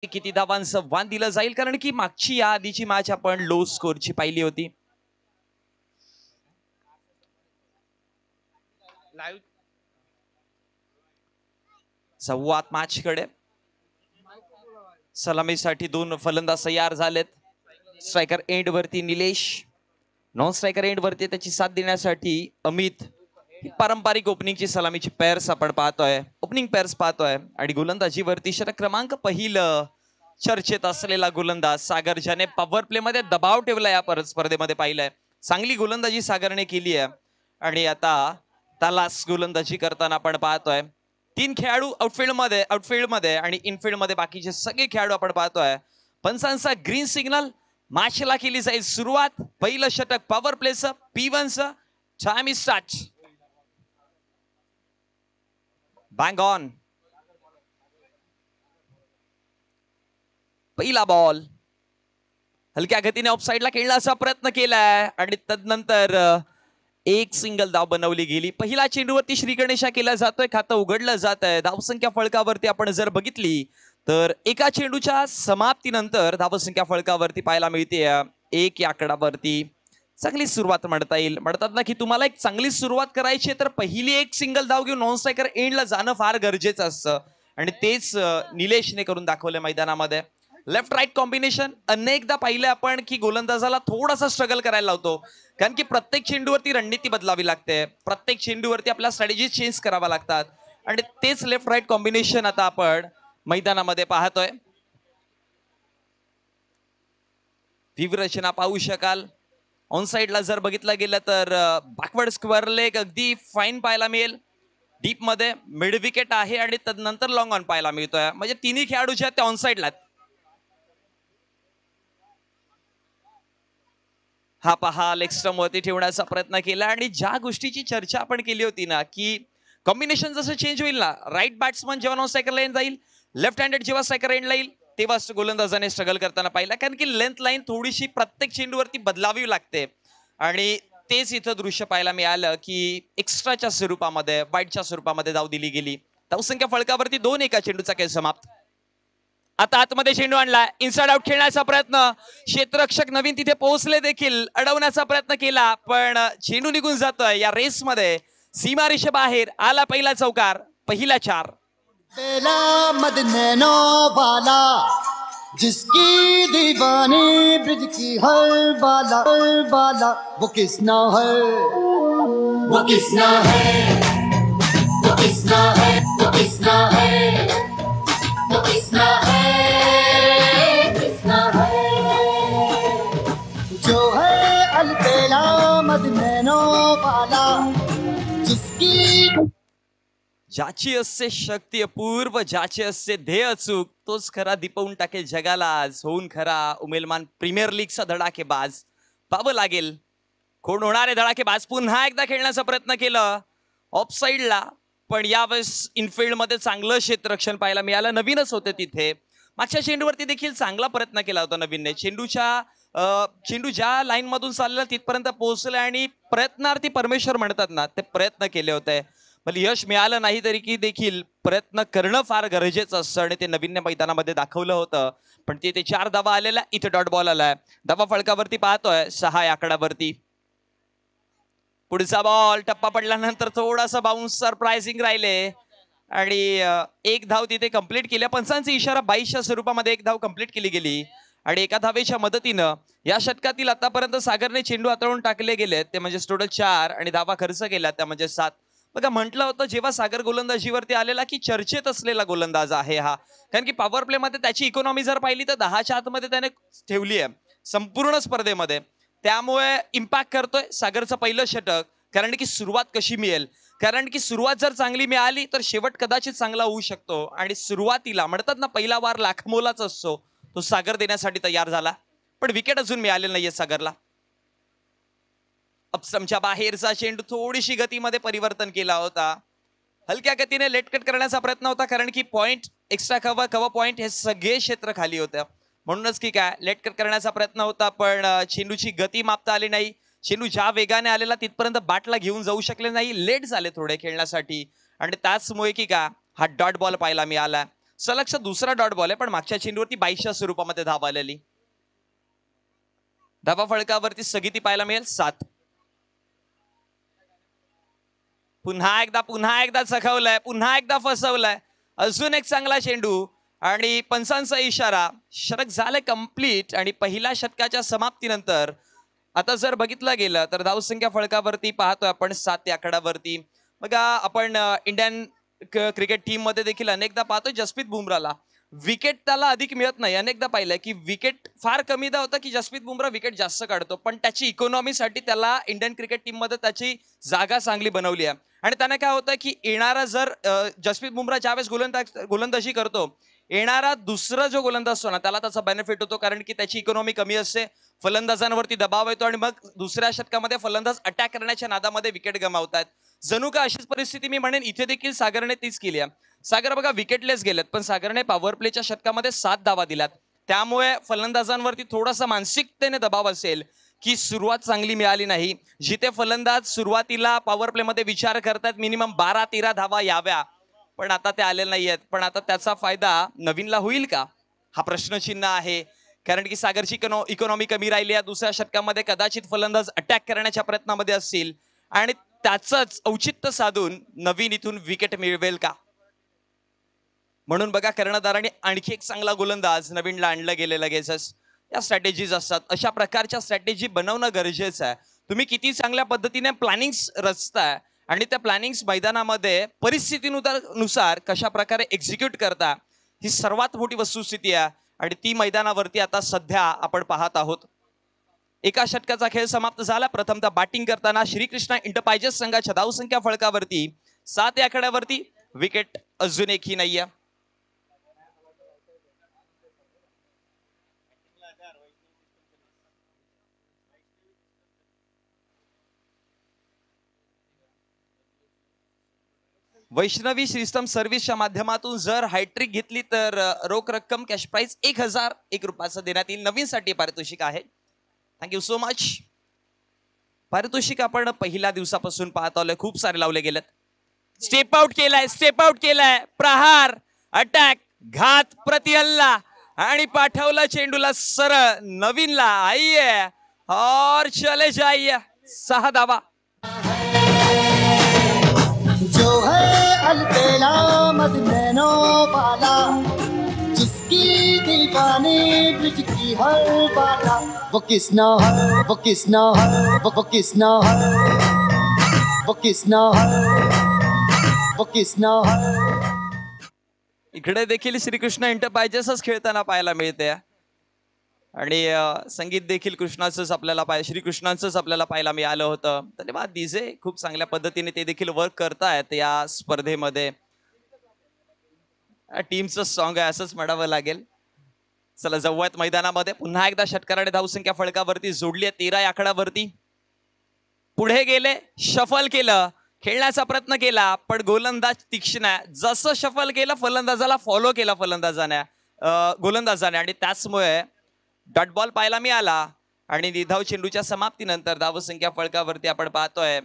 किती धावांचं वान दिलं जाईल, कारण की मागची या आधीची मॅच आपण लो स्कोरची पाहिली होती. संवाद मॅच कडे सलामीसाठी दोन फलंदाज तयार झालेत. स्ट्रायकर एंड वरती निलेश, नॉन स्ट्रायकर एंड वरती त्याची साथ देण्यासाठी अमित. ही पारंपरिक ओपनिंगची सलामीची पेअर्स आपण पाहतोय, ओपनिंग पेअर्स पाहतोय. आणि गोलंदाजीवरती षटक क्रमांक पहिलं चर्चेत असलेला गोलंदाज सागर, ज्याने पॉवर प्ले मध्ये दबाव ठेवला या स्पर्धेमध्ये पाहिलंय. चांगली गोलंदाजी सागरने केली आहे आणि आता त्यालाच गोलंदाजी करताना आपण पाहतोय. तीन खेळाडू आउटफील्ड मध्ये आणि इनफील्ड मध्ये बाकीचे सगळे खेळाडू आपण पाहतोय. पंचांचा ग्रीन सिग्नल, मॅचला केली जाईल सुरुवात. पहिलं षटक पॉवर प्लेचं P1चं. Time is start. Bang on. पहिला बॉल हलक्या गतीने ऑफ साइडला खेळण्याचा प्रयत्न केलाय आणि तदनंतर एक सिंगल धाव बनवली गेली. पहिला चेंडूवरती श्री गणेशा केला जातोय, खातं उघडलं जात आहे. धावसंख्या फळकावरती आपण जर बघितली तर एका चेंडूच्या समाप्तीनंतर धावसंख्या फळकावरती पाहायला मिळते 1 या आकडावरती. चांगली सुरुवात म्हणता येईल. म्हणतात ना की तुम्हाला एक चांगली सुरुवात करायची तर पहिली एक सिंगल धाव घेऊन नॉन स्ट्रायकर एंडला जाणं फार गरजेचं असतं आणि तेच निलेशने करून दाखवलं मैदानामध्ये. लेफ्ट राईट कॉम्बिनेशन अनेकदा पाहिलं आपण की गोलंदाजाला थोडासा स्ट्रगल करायला लावतो, कारण की प्रत्येक चेंडूवरती रणनीती बदलावी लागते, प्रत्येक चेंडूवरती आपल्या स्ट्रॅटेजी चेंज करावा लागतात आणि तेच लेफ्ट राईट कॉम्बिनेशन आता आपण मैदानामध्ये पाहतोय. व्यूहरचना पाहू शकाल. ऑन साइडला जर बघितलं गेलं तर बॅकवर्ड स्क्वेअर लेग अगदी फाईन पाहायला मिळेल. डीप मध्ये मिड विकेट आहे आणि तदनंतर लॉंग ऑन पाहायला मिळतोय. म्हणजे तिन्ही खेळाडू जे आहेत ते ऑन साइडला आहेत. हा पहा लेग स्टंप वरती ठेवण्याचा प्रयत्न केला आणि ज्या गोष्टीची चर्चा आपण केली होती ना की कॉम्बिनेशन जसं चेंज होईल ना, राईट बॅट्समन जेव्हा नॉन स्ट्रायकर लाईन जाईल, लेफ्ट हँडेड जेव्हा स्ट्रायकर एंड येईल तेव्हा गोलंदाजाने स्ट्रगल करताना पाहिला, कारण की लेंथ लाईन थोडीशी प्रत्येक चेंडूवरती बदलावी लागते आणि तेच इथं दृश्य पाहायला मिळालं की एक्स्ट्राच्या स्वरूपामध्ये, वाईटच्या स्वरूपामध्ये धाव दिली गेली. धावसंख्या फळकावरती 2 एका चेंडूचा खेळ समाप्त. आता आतमध्ये चेंडू आणला, इनसाइड आउट खेळण्याचा प्रयत्न. क्षेत्ररक्षक नवीन तिथे पोहोचले देखील, अडवण्याचा प्रयत्न केला पण चेंडू निघून जातोय या रेस मध्ये. सीमारेषे बाहेर आला पहिला चौकार, पहिला 4. वाला जिसकी दीवानी ब्रिज की हर बाला वो किसना है, वो किसना है, वो किसना है, वो किसना है, वो किसना है, किसना है, जो है अलबेला मदनैनो वाला जिसकी ज्याची असते शक्ती अपूर्व, ज्याचे असते ध्येय अचूक, तोच खरा दिपवून टाकेल जगाला आज. होऊन खरा उमेलमान प्रीमियर लीगचा धडाकेबाज. पाहावं लागेल कोण होणार आहे धडाकेबाज. पुन्हा एकदा खेळण्याचा प्रयत्न केलं ऑफ साइडला, पण यावेळेस इनफिल्ड मध्ये चांगलं क्षेत्ररक्षण पाहायला मिळालं. नवीनच होते तिथे. मागच्या चेंडूवरती देखील चांगला प्रयत्न केला होता नवीनने. चेंडू ज्या लाईन मधून चाललेला तिथपर्यंत पोहोचला आणि प्रयत्नार्थी परमेश्वर म्हणतात ना, ते प्रयत्न केले होते. भले यश मिळालं नाही तरी की देखील प्रयत्न करणं फार गरजेचं असतं आणि ते नवीन मैदानामध्ये दाखवलं होतं. पण ते 4 धावा आलेल्या, इथे डॉट बॉल आलाय. धावा फळकावरती पाहतोय 6 या आकडावरती. पुढचा बॉल टप्पा पडल्यानंतर थोडासा बाउन्स सरप्राइझिंग राहिले आणि एक धाव तिथे कंप्लीट केली. पंचांचा इशारा 22च्या स्वरूपामध्ये एक धाव कंप्लीट केली गेली आणि एका धावेच्या मदतीनं या षटकातील आतापर्यंत सागरने चेंडू हाताळून टाकले गेले ते म्हणजे टोटल 4 आणि धावा खर्च केला त्या म्हणजे 7. बघा म्हटलं होतं जेव्हा सागर गोलंदाजीवरती आलेला की चर्चेत असलेला गोलंदाज आहे हा, कारण की पॉवर प्ले मध्ये त्याची इकॉनॉमी जर पाहिली तर 10च्या आतमध्ये त्याने ठेवली आहे संपूर्ण स्पर्धेमध्ये. त्यामुळे इम्पॅक्ट करतोय सागरचं पहिलं षटक, कारण की सुरुवात कशी मिळेल, कारण की सुरुवात जर चांगली मिळाली तर शेवट कदाचित चांगला होऊ शकतो. आणि सुरुवातीला म्हणतात ना पहिला वार लाखमोलाचा असतो, तो सागर देण्यासाठी तयार झाला, पण विकेट अजून मिळालेलं नाहीये सागरला. अपस्टंपच्या बाहेरचा चेंडू थोडीशी गतीमध्ये परिवर्तन केला होता. हलक्या गतीने लेट कट करण्याचा प्रयत्न होता, कारण की पॉइंट एक्स्ट्रा कव्हर पॉइंट हे सगळे क्षेत्र खाली होतं, म्हणूनच की काय लेट कट करण्याचा प्रयत्न होता पण चेंडूची गती मापता आली नाही. चेंडू ज्या वेगाने आलेला तिथपर्यंत बॅटला घेऊन जाऊ शकले नाही, लेट झाले थोडे खेळण्यासाठी आणि त्याचमुळे की काय हा डॉट बॉल पाहायला मिळाला. सलगचा दुसरा डॉट बॉल आहे, पण मागच्या चेंडूवरती 22च्या स्वरूपामध्ये धाव आलेली. धावा फळकावरती स्थगिती पाहायला मिळेल 7. पुन्हा एकदा चखवलंय, पुन्हा एकदा फसवलंय. अजून एक चांगला चेंडू आणि पंचांचा इशारा. षटक झालं कंप्लीट आणि पहिल्या षटकाच्या समाप्तीनंतर आता जर बघितलं गेलं तर धावसंख्या फळकावरती पाहतोय आपण 7 या आकड्यावरती. बघा आपण इंडियन क्रिकेट टीम मध्ये देखील अनेकदा पाहतोय जसप्रीत बुमराला विकेट त्याला अधिक मिळत नाही. अनेकदा पाहिलंय की विकेट फार कमीदा होतं की जसप्रीत बुमराह विकेट जास्त काढतो, पण त्याची इकॉनॉमीसाठी त्याला इंडियन क्रिकेट टीम मध्ये त्याची जागा चांगली बनवली आहे. आणि त्याने काय होतं की येणारा जर जसप्रीत बुमराह ज्यावेळेस गोलंदाजी करतो, येणारा दुसरा जो गोलंदाज असतो ना त्याला त्याचा बेनिफिट होतो, कारण की त्याची इकॉनॉमी कमी असते, फलंदाजांवरती दबाव येतो आणि मग दुसऱ्या षटकामध्ये फलंदाज अटॅक करण्याच्या नादामध्ये विकेट गमावतात. जणू का अशीच परिस्थिती मी म्हणेन इथे देखील सागरने तीच केली आहे. सागर बघा विकेटलेस गेलेत, पण सागरने पॉवर प्लेच्या षटकामध्ये 7 धावा दिल्यात. त्यामुळे फलंदाजांवरती थोडासा मानसिकतेने दबाव असेल की सुरुवात चांगली मिळाली नाही. जिथे फलंदाज सुरुवातीला पॉवर प्ले मध्ये विचार करतात मिनिमम 12-13 धावा याव्या, पण आता ते आलेले नाहीयेत. पण आता त्याचा फायदा नवीनला होईल का हा प्रश्नचिन्ह आहे, कारण की सागरची इकॉनॉमी कमी राहिली आहे. दुसऱ्या षटकामध्ये कदाचित फलंदाज अटॅक करण्याच्या प्रयत्नामध्ये असतील आणि त्याचंच औचित्य साधून नवीन इथून विकेट मिळवेल का. म्हणून बघा कर्णधाराने आणखी एक चांगला गोलंदाज नवीनला आणलं गेले लगेचच. या स्ट्रॅटेजीज असतात, अशा प्रकारच्या स्ट्रॅटेजी बनवणं गरजेचं आहे. तुम्ही किती चांगल्या पद्धतीने प्लॅनिंग्स रचताय आणि त्या प्लॅनिंग्स मैदानामध्ये परिस्थितीनुसार कशा प्रकारे एक्झिक्यूट करता, ही सर्वात मोठी वस्तुस्थिती आहे आणि ती मैदानावरती आता सध्या आपण पाहत आहोत. एका षटकाचा खेळ समाप्त झाला. प्रथमतः बॅटिंग करताना श्रीकृष्णा एंटरप्राइजेस संघाच्या धावसंख्या फळकावरती 7 या आकड्यावरती विकेट अजून एकही नाहीये. वैष्णवी श्रीस्तम सर्व्हिसच्या माध्यमातून जर हॅट्रिक घेतली तर रोख रक्कम कॅश प्राइस 1001 रुपयाचं देण्यात येईल. नवीनसाठी पारितोषिक आहे. Thank you so much. पारितोषिक आपण पहिल्या दिवसापासून पाहत आलोय, खूप सारे लावले गेलेत. स्टेप आउट केलाय, प्रहार, अटॅक, घात, प्रतिहल्ला आणि पाठवलं चेंडूला सरळ नवीनला. आइये और चले जाइए. 6 धावा. जो है अलबेला मद नैनों वाला, जिसकी दीवानी ब्रिज की हर बाला, वो किसना है, वो किसना है, वो किसना है, वो किसना है, वो किसना है. इकडे देखील श्रीकृष्ण एंटरप्राइजेसच खेळताना पाहायला मिळते आणि संगीत देखील श्रीकृष्णांचंच आपल्याला पाहायला मिळालं होतं. धन्यवाद डीजे, खूप चांगल्या पद्धतीने ते देखील वर्क करतायत या स्पर्धेमध्ये. टीमचं सॉन्ग आहे असंच म्हणावं लागेल. चला जाऊयात मैदानामध्ये. पुन्हा एकदा षटकाराने धावसंख्या फळकावरती जोडली आहे 13 या आकड्यावरती. पुढे गेले, शफल केलं, खेळण्याचा प्रयत्न केला, पण गोलंदाज तीक्ष्ण आहे. जसं शफल केलं फलंदाजाला फॉलो केला गोलंदाजाने आणि त्याचमुळे डॉट बॉल पाहायला मिळाला आणि निधाव चेंडूच्या समाप्तीनंतर धावसंख्या फळकावरती आपण पाहतोय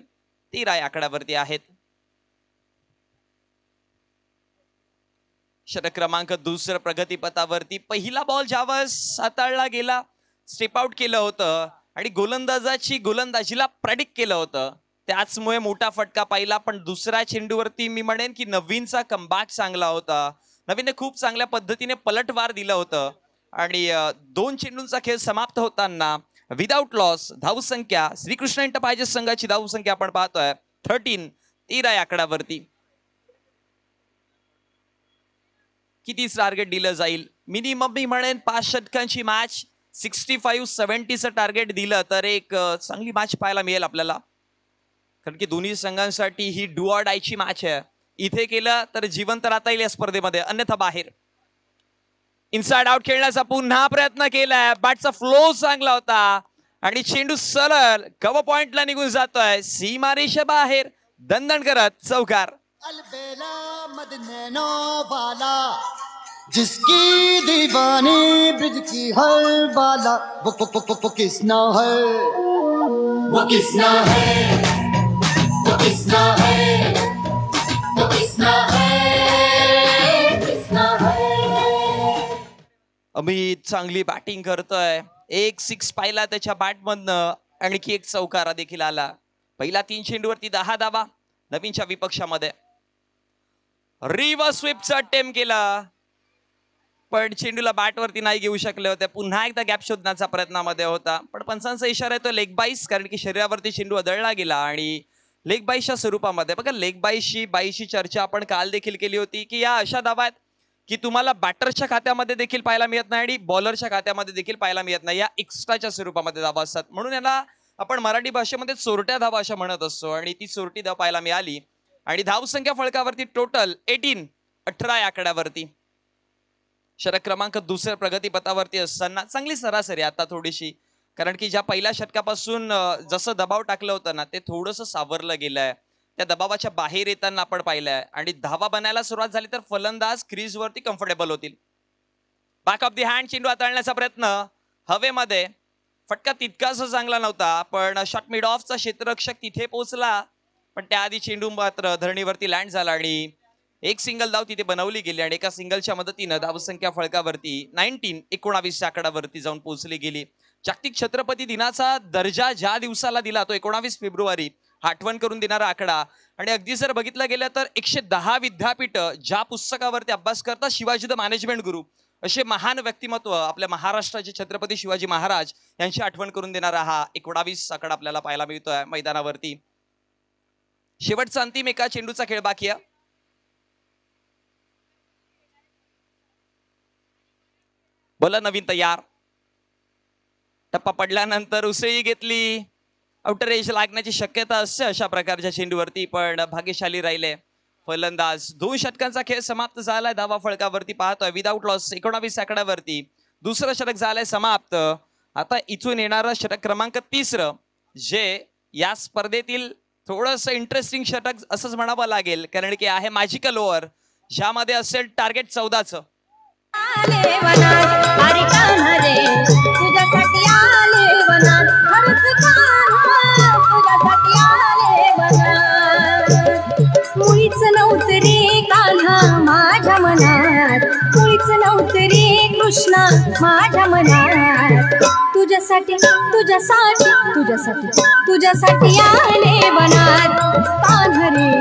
13 या आकड्यावरती आहेत. षटक क्रमांक 2 प्रगतीपथावरती. पहिला बॉल ज्यावेळेस हाताळला गेला, स्टेप आउट केलं होतं आणि गोलंदाजीला प्रेडिक्ट केलं होतं, त्याचमुळे मोठा फटका पाहिला. पण दुसऱ्या चेंडूवरती मी म्हणेन की नवीनचा कमबॅक चांगला होता. नवीनने खूप चांगल्या पद्धतीने पलटवार दिलं होतं आणि 2 चेंडूंचा खेळ समाप्त होताना विदाउट लॉस धावसंख्या श्रीकृष्ण एंटरप्राइजेस संघाची धावसंख्या आपण पाहतोय 13 या आकड्यावरती. किती टार्गेट दिलं जाईल? मिनिमम मी म्हणेन 5 षटकांची मॅच 65-70चं टार्गेट दिलं तर एक चांगली मॅच पाहायला मिळेल आपल्याला, कारण की दोन्ही संघांसाठी ही डू ऑर डायची मॅच आहे. इथे केलं तर जिवंत राहता येईल या स्पर्धेमध्ये, अन्यथा बाहेर. इनसाइड आउट खेळण्याचा पुन्हा प्रयत्न केलाय. बॅटचा फ्लो चांगला होता आणि चेंडू सरळ कव्हर पॉइंटला निघून जातोय सीमारेषे बाहेर. दणदण करत चौकार. अलबेला मद नैनों वाला, जिसकी दीवानी ब्रिज की हर बाला, वो किसना है, वो किसना है, वो किसना है, वो किसना है, किसना है. अमित चांगली बॅटिंग करतोय, एक 6 पाहिला त्याच्या बॅटमधनं, आणखी एक चौकारा देखील आला. पहिला 3 चेंडूवरती 10 धावा नवीनच्या विपक्षामध्ये. रिव्हर्स स्वीपचा अटेम्प्ट केला, पण चेंडूला बॅटवरती नाही घेऊ शकले होते. पुन्हा एकदा गॅप शोधण्याचा प्रयत्नामध्ये होता, पण पंचांचा इशारा येतो लेग बाईस, कारण की शरीरावरती चेंडू आदळला गेला आणि लेग बाईसच्या स्वरूपामध्ये. बघा, लेग बाईसची चर्चा आपण काल देखील केली होती की या अशा धावा आहेत की तुम्हाला बॅटरच्या खात्यामध्ये देखील पाहायला मिळत नाही आणि बॉलरच्या खात्यामध्ये देखील पाहायला मिळत नाही. या एक्स्ट्राच्या स्वरूपामध्ये धावा असतात, म्हणून याला आपण मराठी भाषेमध्ये चोरट्या धावा अशा म्हणत असतो. आणि ती चोरटी धाव पाहायला मिळाली आणि धावसंख्या फळकावरती टोटल 18 या आकड्यावरती. षटक क्रमांक दुसऱ्या प्रगतीपथावरती असताना चांगली सरासरी आता थोडीशी, कारण की ज्या पहिल्या षटकापासून जसं दबाव टाकलं होतं ना, ते थोडंसं सावरलं गेलंय. त्या दबावाच्या बाहेर येताना आपण पाहिलंय आणि धावा बनायला सुरुवात झाली तर फलंदाज क्रीजवरती कम्फर्टेबल होतील. बॅक ऑफ दी हँड चेंडू हाताळण्याचा प्रयत्न हवेमध्ये, फटका तितकासा चांगला नव्हता, पण शॉट मिड ऑफचा क्षेत्ररक्षक तिथे पोहोचला, पण त्याआधी चेंडू मात्र धरणीवरती लँड झाला आणि एक सिंगल धाव तिथे बनवली गेली आणि एका सिंगलच्या मदतीनं धावसंख्या फळकावरती 19 आकडावरती जाऊन पोहोचली गेली. जागतिक छत्रपती दिनाचा दर्जा ज्या दिवसाला दिला तो 19 फेब्रुवारी, आठवण करून देणारा आकडा. आणि अगदी जर बघितलं गेलं तर 110 विद्यापीठ ज्या पुस्तकावरती अभ्यास करतात, शिवाजी द मॅनेजमेंट गुरु, असे महान व्यक्तिमत्व आपल्या महाराष्ट्राचे छत्रपती शिवाजी महाराज यांची आठवण करून देणारा हा 19 आकडा आपल्याला पाहायला मिळतोय मैदानावरती. शेवटचा अंतिम एका चेंडूचा खेळ बाकी आहे. बोला नवीन तयार. टप्पा पडल्यानंतर उसळी घेतली, आउटर एज लागण्याची शक्यता असते अशा प्रकारच्या चेंडूवरती, पण भाग्यशाली राहिले फलंदाज. 2 षटकांचा खेळ समाप्त झालाय. धावा फळकावरती पाहतोय विदाऊट लॉस 19 आकड्यावरती दुसरं षटक झालंय समाप्त. आता इथून येणारं षटक क्रमांक 3, जे या स्पर्धेतील थोडंसं इंटरेस्टिंग षटक असंच म्हणावं लागेल, कारण की आहे मॅजिकल ओव्हर, ज्यामध्ये असेल टार्गेट 14चं. आले वनात अरे कान्हा रे तुझ्यासाठी आले वनात, खरंच कान्हा तुझ्यासाठी आले वनात. मुळीच नव्हतं रे कान्हा माझ्या मनात, मुळीच नव्हतं रे कृष्णा माझ्या मनात. तुझ्यासाठी तुझ्यासाठी तुझ्यासाठी तुझ्यासाठी आले वनात, कान्हा रे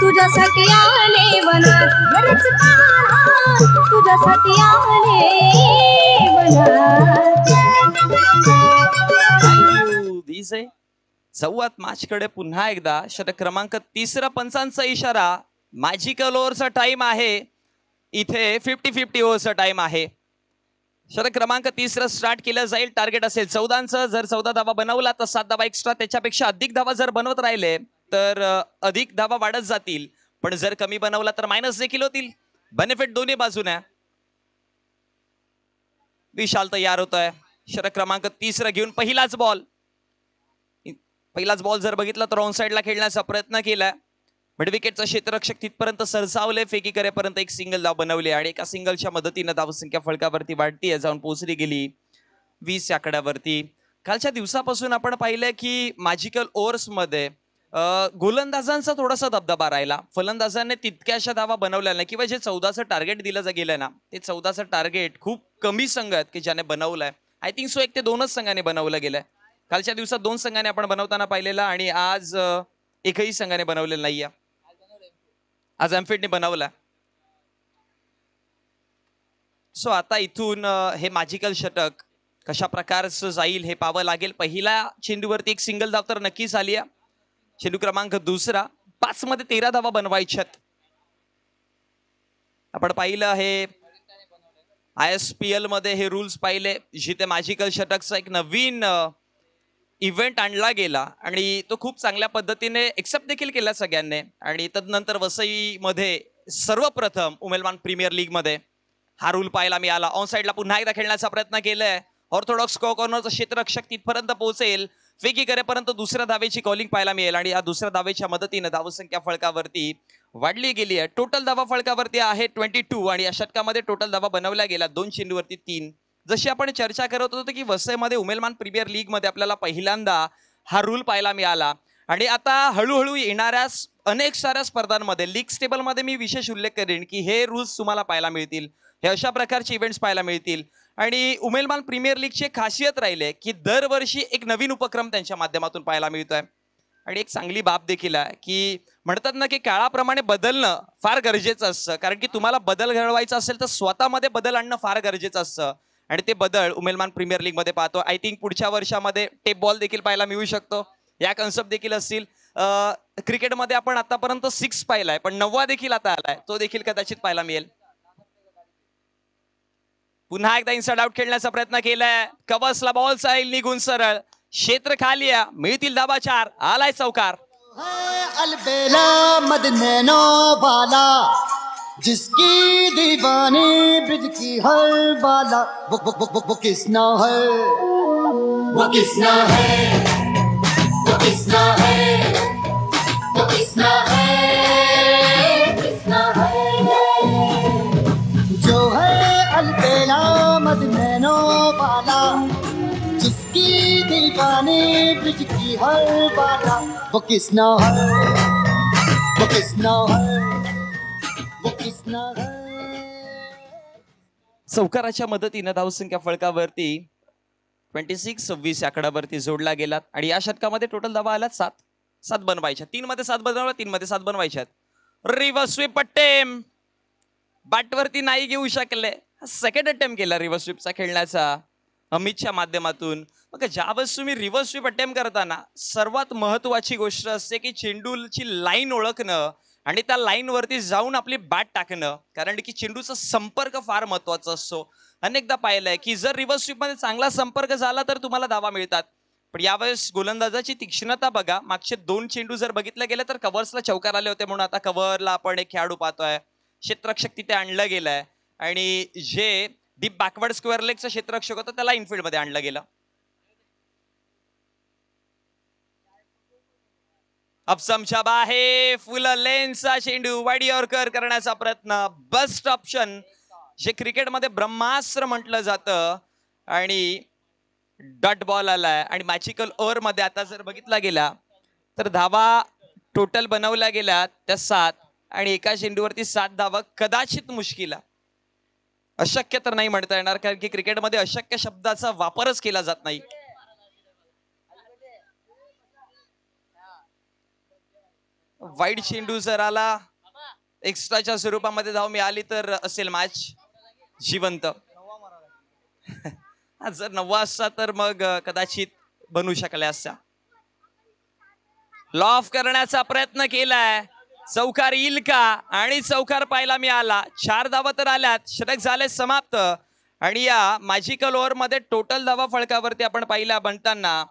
तुझ्यासाठी आले वनात, खरंच कान्हा तुझ्यासाठी आले वनात. संवाद मॅच कडे पुन्हा एकदा षटक क्रमांक 3, पंचांचा इशारा. मॅजिकल ओव्हरचा टाइम आहे इथे, 50-50 ओव्हरचा टाइम आहे. षटक क्रमांक 3 स्टार्ट केलं जाईल. टार्गेट असेल 14चं. जर 14 धावा बनवला तर 7 धावा एक्स्ट्रा, त्याच्यापेक्षा अधिक धावा जर बनवत राहिले तर अधिक धावा वाढत जातील, पण जर कमी बनवला तर मायनस देखील होतील. बेनिफिट दोन्ही बाजूने. विशाल तयार होतोय षटक क्रमांक 3 घेऊन. पहिलाच बॉल जर बघितला तर ऑन साइडला खेळण्याचा प्रयत्न केलाय. मिडविकेटचा क्षेत्ररक्षक तिथपर्यंत सरसावले, फेकी करेपर्यंत एक सिंगल धाव बनवली आणि एका सिंगलच्या मदतीनं धावसंख्या फळकावरती वाढतीये, जाऊन पोहोचली गेली 20 आकड्यावरती. कालच्या दिवसापासून आपण पाहिलंय की मॅजिकल ओव्हर्स मध्ये गोलंदाजांचा थोडासा दबदबा राहिला. फलंदाजांनी तितक्याशा धावा बनवल्या नाही, किंवा जे 14चं टार्गेट दिलं गेलंय ना, ते 14चं टार्गेट खूप कमी संघ आहेत की ज्याने बनवलंय. आय थिंक सो 1 ते 2च संघाने बनवलं गेलंय. कालच्या दिवसात 2 संघाने आपण बनवताना पाहिलेला आणि आज एकही संघाने बनवलेलं नाहीये. आज एम्फिडने बनवला. सो आता इथून हे मॅजिकल षटक कशा प्रकारचं जाईल हे पाहावं लागेल. पहिल्या चेंडूवरती एक सिंगल धाव तर नक्कीच आली आहे. चेंडू क्रमांक 2, 5 मध्ये 13 धावा बनवायच्यात. आपण पाहिलं आहे ISPL मध्ये हे रूल्स पाहिले, जिथे मॅजिकल षटकचा एक नवीन इव्हेंट आणला गेला आणि तो खूप चांगल्या पद्धतीने एक्सेप्ट देखील केला सगळ्यांनी. आणि तदनंतर वसईमध्ये सर्वप्रथम उमेलमान प्रीमियर लीग मध्ये हा रूल पाहायला मिळाला. ऑन साइडला पुन्हा एकदा खेळण्याचा प्रयत्न केलाय. ऑर्थोडॉक्स कॉर्नरचा क्षेत्ररक्षक तिथपर्यंत पोहोचेल, फेकी करेपर्यंत दुसऱ्या धावेची कॉलिंग पाहायला मिळेल आणि या दुसऱ्या धावेच्या मदतीनं धावसंख्या फळकावरती वाढली गेली आहे. टोटल धावा फळकावरती आहे 22 आणि या षटकामध्ये टोटल धावा बनवल्या गेल्या 2 चेंडूवरती 3. जशी आपण चर्चा करत होतो की वसईमध्ये उमेलमान प्रीमियर लीग मध्ये आपल्याला पहिल्यांदा हा रूल पाहायला मिळाला आणि आता हळूहळू येणाऱ्या अनेक साऱ्या स्पर्धांमध्ये लीग स्टेबल मध्ये मी विशेष उल्लेख करेन की हे रूल्स तुम्हाला पाहायला मिळतील. हे अशा प्रकारचे इव्हेंट्स पाहायला मिळतील आणि उमेलमान प्रीमियर लीगची एक खासियत राहिली की दरवर्षी एक नवीन उपक्रम त्यांच्या माध्यमातून पाहायला मिळतोय आणि एक चांगली बाब देखील आहे की म्हणतात ना की काळाप्रमाणे बदलणं फार गरजेचं असतं, कारण की तुम्हाला बदल घडवायचा असेल तर स्वतःमध्ये बदल आणणं फार गरजेचं असतं आणि ते बदल उमेलमान प्रीमियर लीग मध्ये पाहतो. आय थिंक पुढच्या वर्षामध्ये टेप बॉल देखील पाहायला मिळू शकतो, या कन्सेप्ट देखील असतील. क्रिकेटमध्ये आपण आतापर्यंत 6 पाहिलाय, पण 9वा देखील आता आलाय, तो देखील कदाचित पाहायला मिळेल. पुन्हा एकदा इन्साइड आउट खेळण्याचा प्रयत्न केलाय, कवसला बॉल जाईल निघून सरळ, क्षेत्र खाली आहे, मिळतील धाबा 4, आलाय चौकार. अलबेला मदनैनो वाला जिसकी दीवानी ब्रिज की हर बाला वो किसना है, वो किसना है, वो किसना है, वो किसना है, किसना है, जो है अलबेला मदनैनो वाला जिसकी दीवानी ब्रिज की हर बाला वो किसना है, वो किसना है, वो किसना है. चौकाराच्या मदतीनं धावसंख्या फळकावरती 26-26 आकड्यावरती जोडला गेलात आणि या षटकामध्ये टोटल धावा आल्यात 7 बनवायच्या. 3 मध्ये 7 बनवल्या, 3 मध्ये 7 बनवायच्यात. रिव्हर्स स्वीप अटेम्प्ट बॅटवरती नाही घेऊ शकले. सेकंड अटेम्प्ट केला रिव्हर्स स्वीपचा खेळण्याचा अमितच्या माध्यमातून. मग ज्यावेळेस तुम्ही रिव्हर्स स्वीप अटेम्प्ट करताना सर्वात महत्वाची गोष्ट असते की चेंडूची लाईन ओळखणं आणि त्या लाईन वरती जाऊन आपली बॅट टाकणं, कारण की चेंडूचा संपर्क फार महत्वाचा असतो. अनेकदा पाहिलंय की जर रिव्हर्स स्वीप मध्ये चांगला संपर्क झाला तर तुम्हाला धावा मिळतात, पण यावेळेस गोलंदाजाची तीक्ष्णता बघा. मागचे 2 चेंडू जर बघितलं गेलं तर कव्हर्सला चौकार आले होते, म्हणून आता कव्हरला आपण एक खेळाडू पाहतोय. क्षेत्ररक्षक तिथे आणलं गेलंय आणि जे डीप बॅकवर्ड स्क्वेअर लेगचं क्षेत्ररक्षक होतं त्याला इनफिल्ड मध्ये आणलं गेलं. अफसमच्या बाहेर फुल लेन्सचा चेंडू वाईड यॉर्कर करण्याचा प्रयत्न, बेस्ट ऑप्शन जे क्रिकेटमध्ये ब्रह्मास्त्र म्हटलं जातं आणि डॉट बॉल आलाय. आणि मॅजिकल ओव्हर मध्ये आता जर बघितला गेला तर धावा टोटल बनवल्या गेल्या त्या 7 आणि एका चेंडूवरती 7 धावा कदाचित मुश्किल आहे. अशक्य तर नाही म्हणता येणार, कारण की क्रिकेटमध्ये अशक्य शब्दाचा वापरच केला जात नाही. वाईड चेंडू जर आला, एक्स्ट्राच्या स्वरूपामध्ये धाव मिळाली तर असेल मॅच जिवंत. जर 9वा असता तर मग कदाचित बनू शकल्या असत्या. लॉफ करण्याचा प्रयत्न केलाय, चौकार येईल का? आणि चौकार पाहायला मिळाला. 4 धावा तर आल्यात, षटक झाले समाप्त. आणि या मॅजिकल ओव्हर मध्ये टोटल धावा फळकावरती आपण पाहिल्या बनताना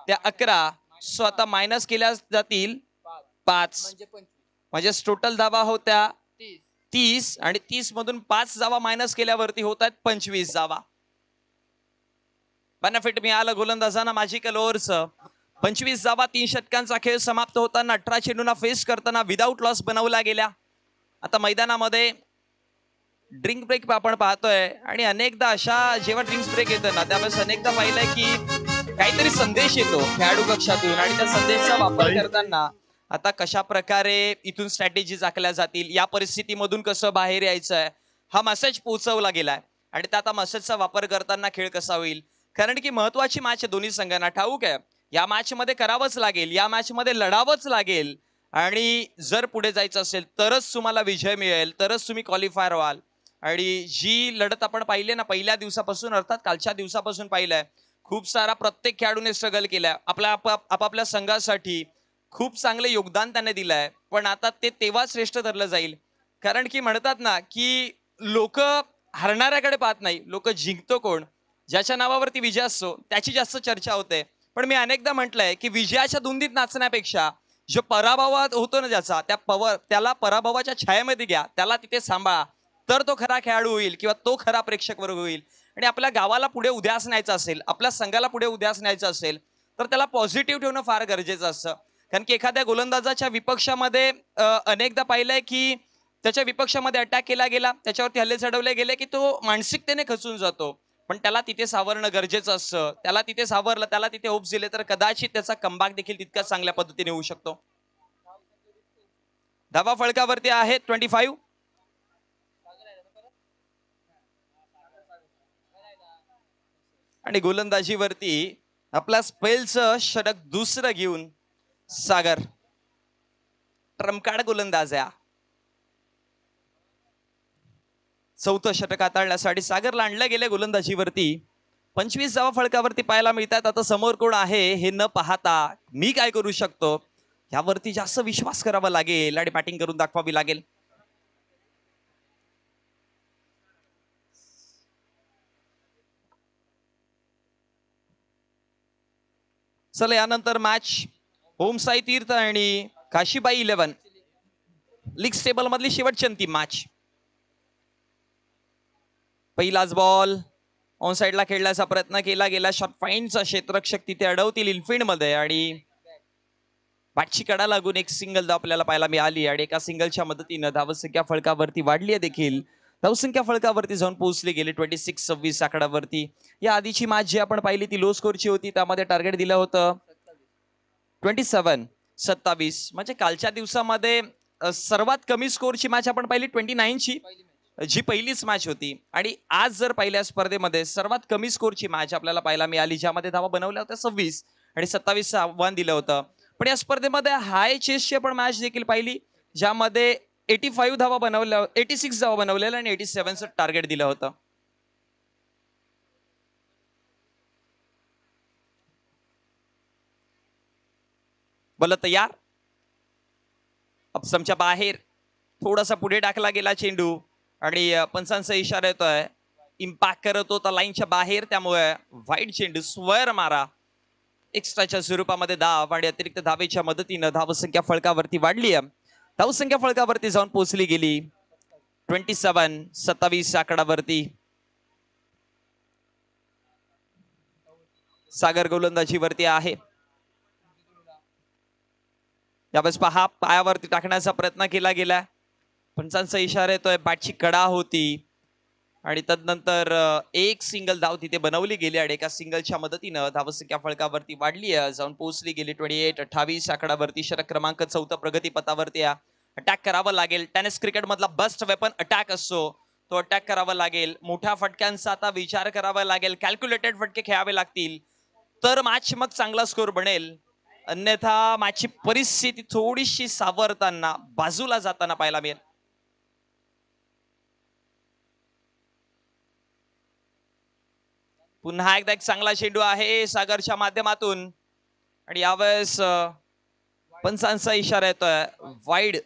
त्या 11, स्वतः मायनस केल्या जातील 5, म्हणजे टोटल धावा होत्या 30 आणि 30 मधून 5 धावा मायनस केल्यावरती होत आहेत 25 धावा. बेनिफिट मिळालं गोलंदाजांना मॅजिकल ओव्हरचं. 25 धावा 3 षटकांचा खेळ समाप्त होताना 18 चेंडूंना फेस करताना विदाऊट लॉस बनवल्या गेल्या. आता मैदानामध्ये ड्रिंक ब्रेक आपण पाहतोय आणि अनेकदा अशा जेव्हा ड्रिंक्स ब्रेक येतो ना त्यावेळेस अनेकदा पाहिलंय की काहीतरी संदेश येतो खेळाडू कक्षातून आणि त्या संदेशाचा वापर करताना आता कशा प्रकारे इथून स्ट्रॅटेजीज आखल्या जातील, या परिस्थितीमधून कसं बाहेर यायचंय, हा मेसेज पोहोचवला गेलाय. आणि त्या आता मेसेजचा वापर करताना खेळ कसा होईल, कारण की महत्वाची मॅच आहे दोन्ही संघांना. ठाऊक आहे या मॅच मध्ये करावंच लागेल, या मॅच मध्ये लढावंच लागेल आणि जर पुढे जायचं असेल तरच तुम्हाला विजय मिळेल, तरच तुम्ही क्वालिफायर व्हाल. आणि जी लढत आपण पाहिली ना पहिल्या दिवसापासून, अर्थात कालच्या दिवसापासून पाहिलंय, खूप सारा प्रत्येक खेळाडूने स्ट्रगल केलाय आपल्या आपापल्या संघासाठी, खूप चांगले योगदान त्याने दिलंय. पण आता ते तेव्हा श्रेष्ठ धरलं जाईल, कारण की म्हणतात ना की लोक हरणाऱ्याकडे पाहत नाही, लोक जिंकतो कोण, ज्याच्या नावावरती विजय असतो त्याची जास्त चर्चा होते. पण मी अनेकदा म्हटलंय की विजयाच्या धुंदीत नाचण्यापेक्षा जो पराभवात होतो ना ज्याचा, त्याला पराभवाच्या छायेमध्ये घ्या, त्याला तिथे सांभाळा, तर तो खरा खेळाडू होईल किंवा तो खरा प्रेक्षक वर्ग होईल. आणि आपल्या गावाला पुढे उद्यास न्यायचं असेल, आपल्या संघाला पुढे उद्यास न्यायचं असेल तर त्याला पॉझिटिव्ह ठेवणं फार गरजेचं असतं. कारण की एखाद्या गोलंदाजाच्या विपक्षामध्ये अनेकदा पाहिलंय की त्याच्या विपक्षामध्ये अटॅक केला गेला, त्याच्यावरती हल्ले चढवले गेले की तो मानसिकतेने खचून जातो. पण त्याला तिथे सावरणं गरजेचं असतं. त्याला तिथे सावरलं, त्याला तिथे होप्स दिले तर कदाचित त्याचा कमबॅक देखील तितक्याच चांगल्या पद्धतीने होऊ शकतो. धावा फळकावरती आहेत 25. आणि गोलंदाजीवरती आपल्या स्पेलचं षटक दुसरं घेऊन सागर ट्रम्पकार्ड गोलंदाज आहे. चौथं षटक हाताळण्यासाठी सागरला आणलं गेले गोलंदाजीवरती. 25 धावा फळकावरती पाहायला मिळतात. आता समोर कोण आहे हे न पाहता मी काय करू शकतो यावरती जास्त विश्वास करावा लागेल आणि बॅटिंग करून दाखवावी लागेल. चला यानंतर मॅच ओम साई तीर्थ आणि काशीबाई 11 लीग टेबल मधली शेवटची अंतिम मॅच. पहिलाच बॉल ऑन साइडला खेळण्याचा प्रयत्न केला गेला. शॉट फाईनचा क्षेत्ररक्षक तिथे अडवतील इनफिल्ड मध्ये आणि बॅटची कडा लागून एक सिंगल धाव आपल्याला पाहायला मिळाली आणि एका सिंगलच्या मदतीनं धावसंख्या फळकावरती वाढली आहे देखील. धावसंख्या फळकावरती जाऊन पोहोचली गेली 26-26 आकड्यावरती. या आधीची मॅच जी आपण पाहिली ती लो स्कोरची होती. त्यामध्ये टार्गेट दिलं होतं 27 म्हणजे कालच्या दिवसामध्ये सर्वात कमी स्कोरची मॅच आपण पाहिली 29 ची जी पहिलीच मॅच होती. आणि आज जर पहिल्या स्पर्धेमध्ये सर्वात कमी स्कोरची मॅच आपल्याला पाहायला मिळाली ज्यामध्ये धावा बनवल्या होत्या 26 आणि 27चं आव्हान दिलं होतं. पण या स्पर्धेमध्ये हाय चेसची आपण मॅच देखील पाहिली ज्यामध्ये 86 धावा बनवलेल्या आणि 87चं टार्गेट दिलं होतं. बोल तयार. अपसमच्या बाहेर थोडासा पुढे टाकला गेला चेंडू आणि पंचांचा इशारा येतोय. इम्पॅक्ट करत होता लाईनच्या बाहेर त्यामुळे वाईड चेंडू स्क्वेअर मारा. एक्स्ट्राच्या स्वरूपामध्ये धाव आणि अतिरिक्त धावेच्या मदतीनं धावसंख्या फळकावरती वाढली आहे. धावसंख्या फळकावरती जाऊन पोहोचली गेली 27-27 आकडावरती. सागर गोलंदाजीवरती आहे. यावेळेस पहा पायावरती टाकण्याचा प्रयत्न केला गेला. पंचांचा इशारा येतोय. बॅटची कडा होती आणि तदनंतर एक सिंगल धाव तिथे बनवली गेली आणि एका सिंगलच्या मदतीनं धावसंख्या फळकावरती वाढली आहे. जाऊन पोहोचली गेली 28-28 आकडावरती. षटक क्रमांक 4 प्रगतीपथावरती अटॅक करावं लागेल. टेनिस क्रिकेट मधला बेस्ट वेपन अटॅक असतो. तो अटॅक करावा लागेल. मोठ्या फटक्यांचा आता विचार करावा लागेल. कॅल्क्युलेटेड फटके खेळावे लागतील तर मॅच मग चांगला स्कोर बनेल. अन्यथा मॅचची परिस्थिती थोडीशी सावरताना बाजूला जाताना पाहायला मिळेल. पुन्हा एकदा एक चांगला चेंडू आहे सागरच्या माध्यमातून आणि यावेळेस पंचांचा इशारा येतोय. वाईड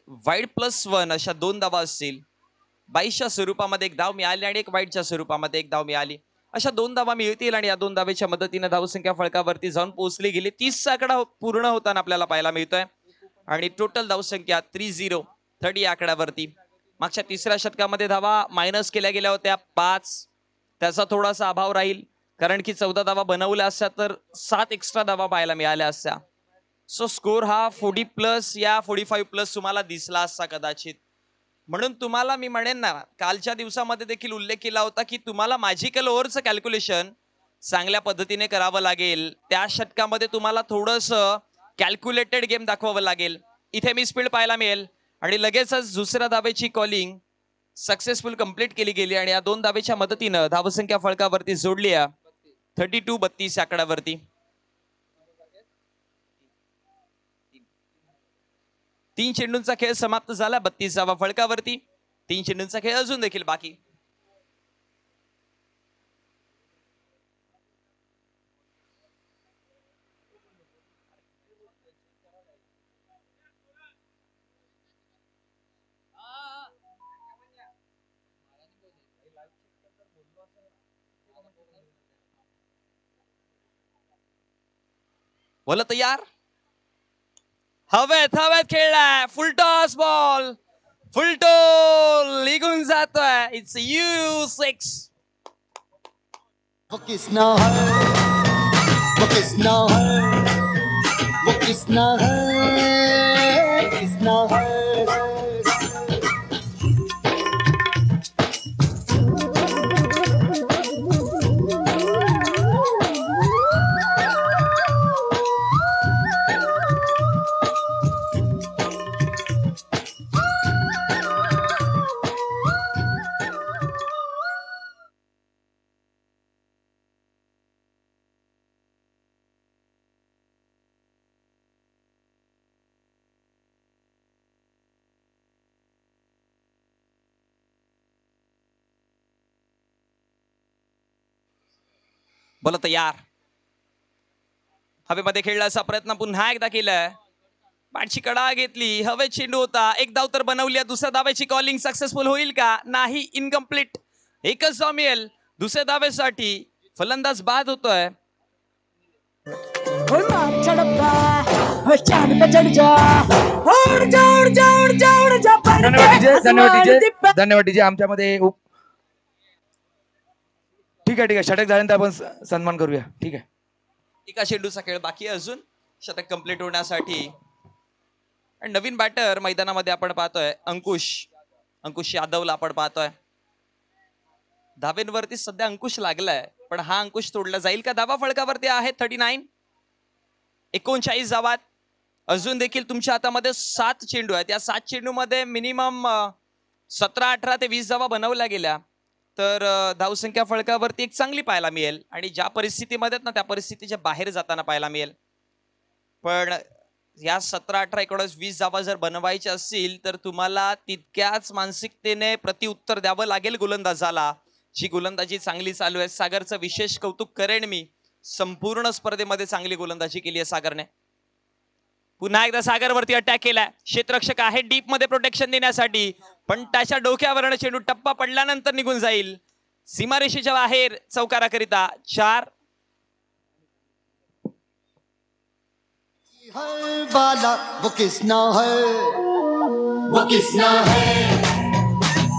+1 अशा 2 धावा असतील. 22च्या स्वरूपामध्ये एक धाव मिळाली आणि एक वाईडच्या स्वरूपामध्ये एक धाव मिळाली. अशा 2 धावा मिळतील आणि या 2 धावेच्या मदतीने धावसंख्या फळकावरती जाऊन पोहोचली गेली. 30 आकडा पूर्ण होताना आपल्याला पाहायला मिळतोय आणि टोटल धावसंख्या 30 आकड्यावरती. मागच्या तिसऱ्या षटकामध्ये धावा मायनस केल्या गेल्या होत्या 5. त्याचा थोडासा अभाव राहील कारण की 14 धावा बनवल्या असत्या तर 7 एक्स्ट्रा धावा पाहायला मिळाल्या असत्या. सो स्कोर हा 40+ या 45+ तुम्हाला दिसला असता कदाचित. म्हणून तुम्हाला मी म्हणेन ना कालच्या दिवसामध्ये देखील उल्लेख केला होता की तुम्हाला मॅजिकल ओव्हरचं कॅल्क्युलेशन चांगल्या पद्धतीने करावं लागेल. त्या षटकामध्ये तुम्हाला थोडंसं कॅल्क्युलेटेड गेम दाखवावं लागेल. इथे मी स्पीड पाहायला मिळेल आणि लगेचच दुसऱ्या धावेची कॉलिंग सक्सेसफुल कंप्लीट केली गेली आणि या 2 धावेच्या मदतीनं धावसंख्या फळकावरती जोडली आहे 32-32 आकड्यावरती. 3 चेंडूंचा खेळ समाप्त झाला. 32 धावा फळकावरती. 3 चेंडूंचा खेळ अजून देखील बाकी. बोला तयार. हवेत खेळलाय. Full toss ball. फुलटो निघून जातोय. It's U6. वो किसना है, वो किसना है, वो किसना है, किसना है. बोला तयार. हवेमध्ये खेळण्याचा प्रयत्न पुन्हा एकदा केलाय. बॅटची कडा घेतली. हवेत चेंडू होता. एक धाव तर बनवली. दुसऱ्या धावेची कॉलिंग सक्सेसफुल होईल का? नाही, इनकम्प्लीट. एकच धाव मिळेल. दुसऱ्या धावेसाठी फलंदाज बाद होतोय. धन्यवाद डीजे. आमच्यामध्ये ठीक आहे षटक झाल्यानंतर आपण सन्मान करूया. ठीक आहे. एका चेंडूचा खेळ बाकी आहे अजून शतक कंप्लीट होण्यासाठी. आणि नवीन बॅटर मैदानामध्ये आपण पाहतोय अंकुश यादवला आपण पाहतोय. धावेंवरती सध्या अंकुश लागलाय, पण हा अंकुश तोडला जाईल का? धावा फळकावरती आहे 39. 39 धावात. अजून देखील तुमच्या हातामध्ये 7 चेंडू आहेत. या 7 चेंडू मध्ये मिनिमम 17, 18 ते 20 धावा बनवल्या गेल्या तर धावसंख्या फळकावरती एक चांगली पाहायला मिळेल. आणि ज्या परिस्थितीमध्ये ना त्या परिस्थितीच्या बाहेर जाताना पाहायला मिळेल. पण या 17, 18, 19, 20 धावा जर बनवायच्या असतील तर तुम्हाला तितक्याच मानसिकतेने प्रतिउत्तर द्यावं लागेल गोलंदाजाला. जी गोलंदाजी चांगली चालू आहे. सागरचं विशेष कौतुक करेन मी. संपूर्ण स्पर्धेमध्ये चांगली गोलंदाजी केली आहे सागरने. पुन्हा एकदा सागरवरती अटॅक केलाय. क्षेत्ररक्षक आहे डीप मध्ये प्रोटेक्शन देण्यासाठी, पण त्याच्या डोक्यावरनं चेंडू टप्पा पडल्यानंतर निघून जाईल सीमारेषेच्या बाहेर चौकाराकरिता. 4. हर बाला वो किसना है, वो किसना है,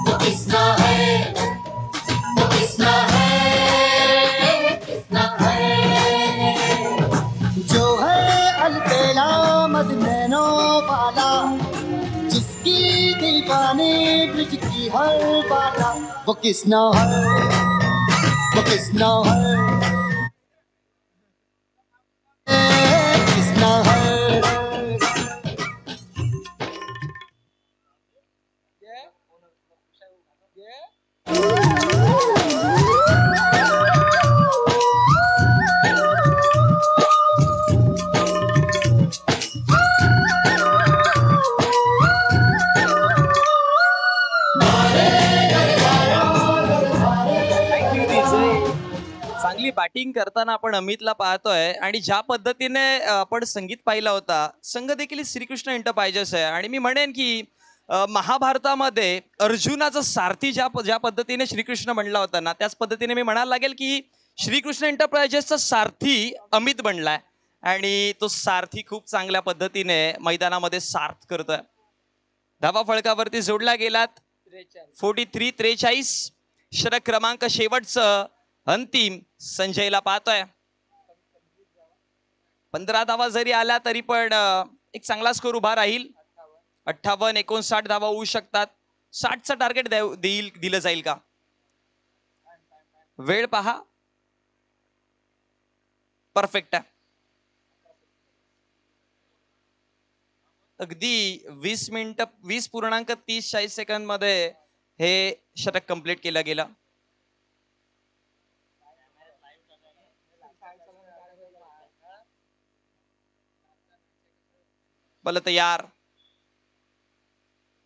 वो किसना है, वो किसना है, किसना है, जो है अलबेला मदनैनो वाला, जिसकी दीवानी ब्रिज की हर बाला, वो किसना है, वो किसना है, किसना है. चांगली बॅटिंग करताना आपण अमितला पाहतोय आणि ज्या पद्धतीने आपण संगीत पाहिला होता, संघ देखील श्रीकृष्ण एंटरप्राइजेस आहे. आणि मी म्हणेन की महाभारतामध्ये अर्जुनाचा सारथी ज्या पद्धतीने श्रीकृष्ण म्हणला होता ना, त्याच पद्धतीने मी म्हणायला लागेल की श्रीकृष्ण एंटरप्राइजेसचा सारथी अमित बनलाय. आणि तो सारथी खूप चांगल्या पद्धतीने मैदानामध्ये सार्थ करतोय. धावा फळकावरती जोडला गेलात. 43-43. षटक क्रमांक शेवटचं अंतिम. संजयला पाहतोय. 15 धावा जरी आल्या तरी पण एक चांगला स्कोर उभा राहील. 58, 59 धावा होऊ शकतात. 60चं टार्गेट दिलं जाईल का? वेळ पहा. परफेक्ट आहे. अगदी 20 मिनिटं 20.30 मध्ये हे षटक कंप्लीट केलं गेलं. बल तयार.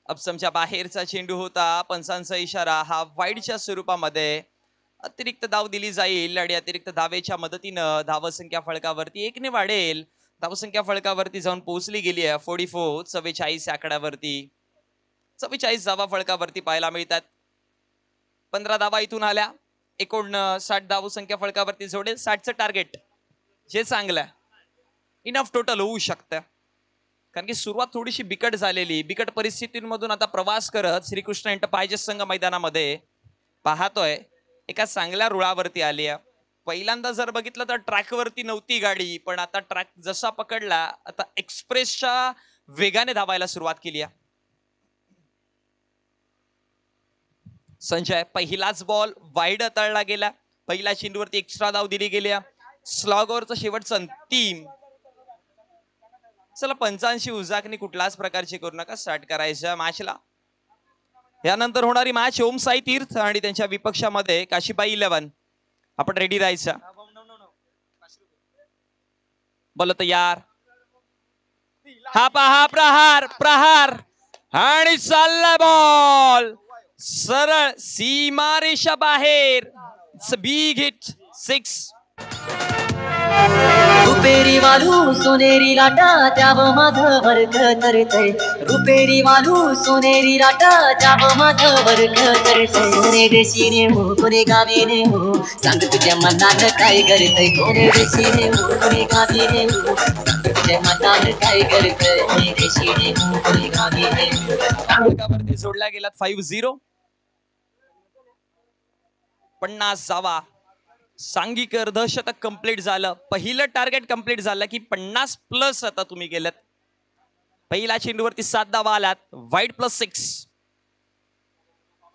अपसमच्या बाहेरचा चेंडू होता. पंचांचा इशारा. हा वाईडच्या स्वरूपामध्ये अतिरिक्त धाव दिली जाईल आणि अतिरिक्त धावेच्या मदतीनं धावसंख्या फळकावरती 1 वाढेल. धावसंख्या फळकावरती जाऊन पोहोचली गेली आहे 44. 44 आकड्यावरती 44 धावा फळकावरती पाहायला मिळतात. 15 धावा इथून आल्या. 59 धावसंख्या फळकावरती जोडेल. 60चं टार्गेट जे चांगलं आहे. इनफ टोटल होऊ शकतं. कारण की सुरुवात थोडीशी बिकट झालेली. बिकट परिस्थितींमधून आता प्रवास करत श्रीकृष्ण एंटरप्राइजेस संघ मैदानामध्ये पाहतोय एका चांगल्या रुळावरती आली आहे. पहिल्यांदा जर बघितलं तर ट्रॅकवरती नव्हती गाडी, पण आता ट्रॅक जसा पकडला आता एक्सप्रेसच्या वेगाने धावायला सुरुवात केली आहे. संजय पहिलाच बॉल वाईड अतळला गेला. पहिल्या चेंडूवरती एक्स्ट्रा धाव दिली गेली. स्लॉगवरचं शेवटचं अंतिम. चला 85 उजाकनी कुठल्याच प्रकारची करू नका. स्टार्ट करायच्या मॅचला. यानंतर होणारी मॅच ओम साई तीर्थ आणि त्यांच्या विपक्षामध्ये काशीबाई 11. आपण रेडी राहायचा. बोल तयार. हा पहा प्रहार आणि चालला बॉल सरळ सीमारेषा बाहेर. Big hit 6. रुपेरी वालू सोनेरी लाटा त्याव माझं वर्ग तरतय रुपेरी वालू सोनेरी लाटा त्याव माझं वर्ग तरतय कोणे देशीने हो कोणे गावीने हो सांग तुझ्या मनात काय करतय कोणे देशीने हो कोणे गावीने हो सांग तुझ्या मनात काय करतय कोणे देशीने हो कोणे गावीने हो फलकावरती जोडल्या गेलात 5-0. 50 जावा. सांघिक अर्धशतक कंप्लीट झालं. पहिलं टार्गेट कंप्लीट झालं की 50+ आता तुम्ही गेलात. पहिल्या चेंडूवरती 7 धावा आलात. वाईड +6.